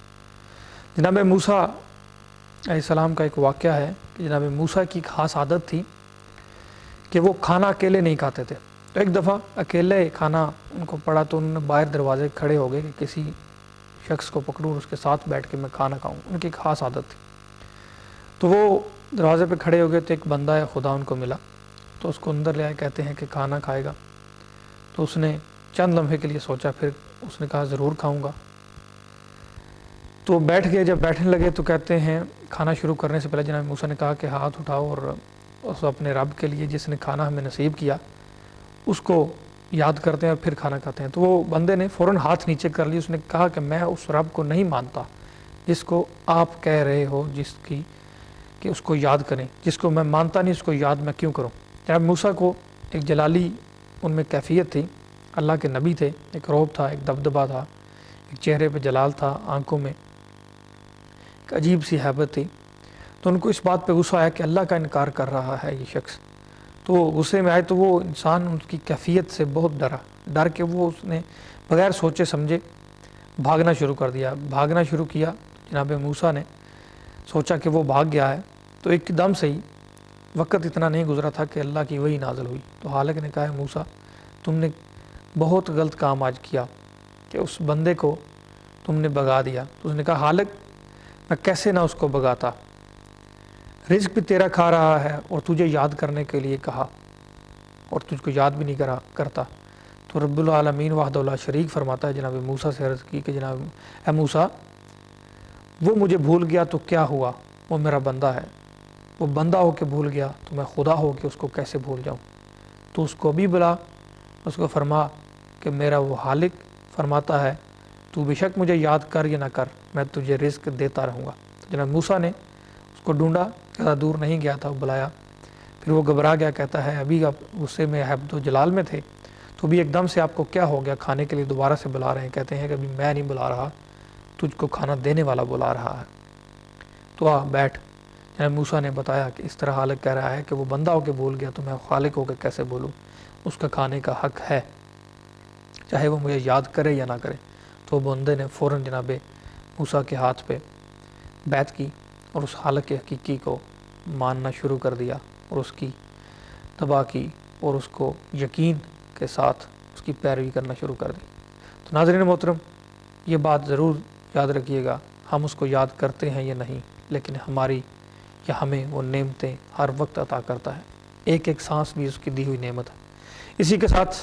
[SPEAKER 1] جناب موسیٰ علیہ السلام کا ایک واقعہ ہے کہ جناب موسیٰ کی خاص عادت تھی کہ وہ کھانا اکیلے نہیں کھاتے تھے. تو ایک دفعہ اکیلے کھانا ان کو پڑا تو انہوں نے باہر دروازے کھڑے ہو گئے کہ کسی شخص کو پکڑوں اس کے ساتھ بیٹھ کے میں کھانا کھاؤں. ان کی خاص عادت تھی. تو وہ دروازے پہ کھڑے ہو گئے تو ایک بندہ ہے خدا ان کو ملا تو اس کو اندر لے آئے. کہتے ہیں کہ کھانا کھائے گا. تو اس نے چند لمحے کے لیے سوچا, پھر اس نے کہا ضرور کھاؤں گا. تو بیٹھ گئے. جب بیٹھنے لگے تو کہتے ہیں کھانا شروع کرنے سے پہلے جناب موسیٰ نے کہا کہ ہاتھ اٹھاؤ اور اس اپنے رب کے لیے جس نے کھانا ہمیں نصیب کیا اس کو یاد کرتے ہیں اور پھر کھانا کھاتے ہیں. تو وہ بندے نے فوراً ہاتھ نیچے کر لی. اس نے کہا کہ میں اس رب کو نہیں مانتا جس کو آپ کہہ رہے ہو جس کی کہ اس کو یاد کریں. جس کو میں مانتا نہیں اس کو یاد میں کیوں کروں. جناب موسیٰ کو ایک جلالی ان میں کیفیت تھی. اللہ کے نبی تھے. ایک روب تھا, ایک دبدبہ تھا, ایک چہرے پہ جلال تھا, آنکھوں میں ایک عجیب سی ہیبت تھی. تو ان کو اس بات پہ غصہ آیا کہ اللہ کا انکار کر رہا ہے یہ شخص. تو غصے میں آئے تو وہ انسان ان کی کیفیت سے بہت ڈر کے وہ اس نے بغیر سوچے سمجھے بھاگنا شروع کر دیا. بھاگنا شروع کیا. جناب موسیٰ نے سوچا کہ وہ بھاگ گیا ہے تو ایک دم سے ہی وقت اتنا نہیں گزرا تھا کہ اللہ کی وحی نازل ہوئی. تو خالق نے کہا موسیٰ تم نے بہت غلط کام آج کیا کہ اس بندے کو تم نے بھگا دیا. تو اس نے کہا خالق میں کیسے نہ اس کو بھگاتا, رزق بھی تیرا کھا رہا ہے اور تجھے یاد کرنے کے لیے کہا اور تجھ کو یاد بھی نہیں کرتا. تو رب العالمین وحدہ لا شریک فرماتا ہے جناب موسیٰ سے عرض کی کہ جناب اے موسیٰ وہ مجھے بھول گیا تو کیا ہوا, وہ میرا بندہ ہے. وہ بندہ ہو کے بھول گیا تو میں خدا ہو کے اس کو کیسے بھول جاؤں. تو اس کو بھی بلا, اس کو فرما کہ میرا وہ خالق فرماتا ہے تو بے شک مجھے یاد کر یا نہ کر میں تجھے رزق دیتا رہوں گا. تو جناب موسیٰ نے اس کو ڈھونڈا, زیادہ دور نہیں گیا تھا, وہ بلایا. پھر وہ گھبرا گیا. کہتا ہے ابھی آپ غصے میں حبد و جلال میں تھے تو بھی ایک دم سے آپ کو کیا ہو گیا, کھانے کے لیے دوبارہ سے بلا رہے ہیں. کہتے ہیں کہ ابھی میں نہیں بلا رہا, تجھ کو کھانا دینے والا بلا رہا ہے. تو آ بیٹھ. جناب موسیٰ نے بتایا کہ اس طرح خالق کہہ رہا ہے کہ وہ بندہ ہو کے بھول گیا تو میں خالق ہو کے کیسے بولوں, اس کا کھانے کا حق ہے چاہے وہ مجھے یاد کرے یا نہ کرے. تو بندے نے فوراً جناب موسیٰ کے ہاتھ پہ بیعت کی اور اس خالق کے حقیقی کو ماننا شروع کر دیا اور اس کی تباہ کی اور اس کو یقین کے ساتھ اس کی پیروی کرنا شروع کر دی. تو ناظرین محترم یہ بات ضرور یاد رکھیے گا, ہم اس کو یاد کرتے ہیں یا نہیں لیکن ہماری یا ہمیں وہ نعمتیں ہر وقت عطا کرتا ہے. ایک ایک سانس بھی اس کی دی ہوئی نعمت ہے. اسی کے ساتھ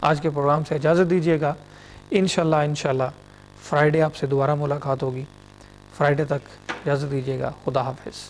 [SPEAKER 1] آج کے پروگرام سے اجازت دیجیے گا. انشاءاللہ فرائیڈے آپ سے دوبارہ ملاقات ہوگی. فرائیڈے تک اجازت دیجیے گا. خدا حافظ.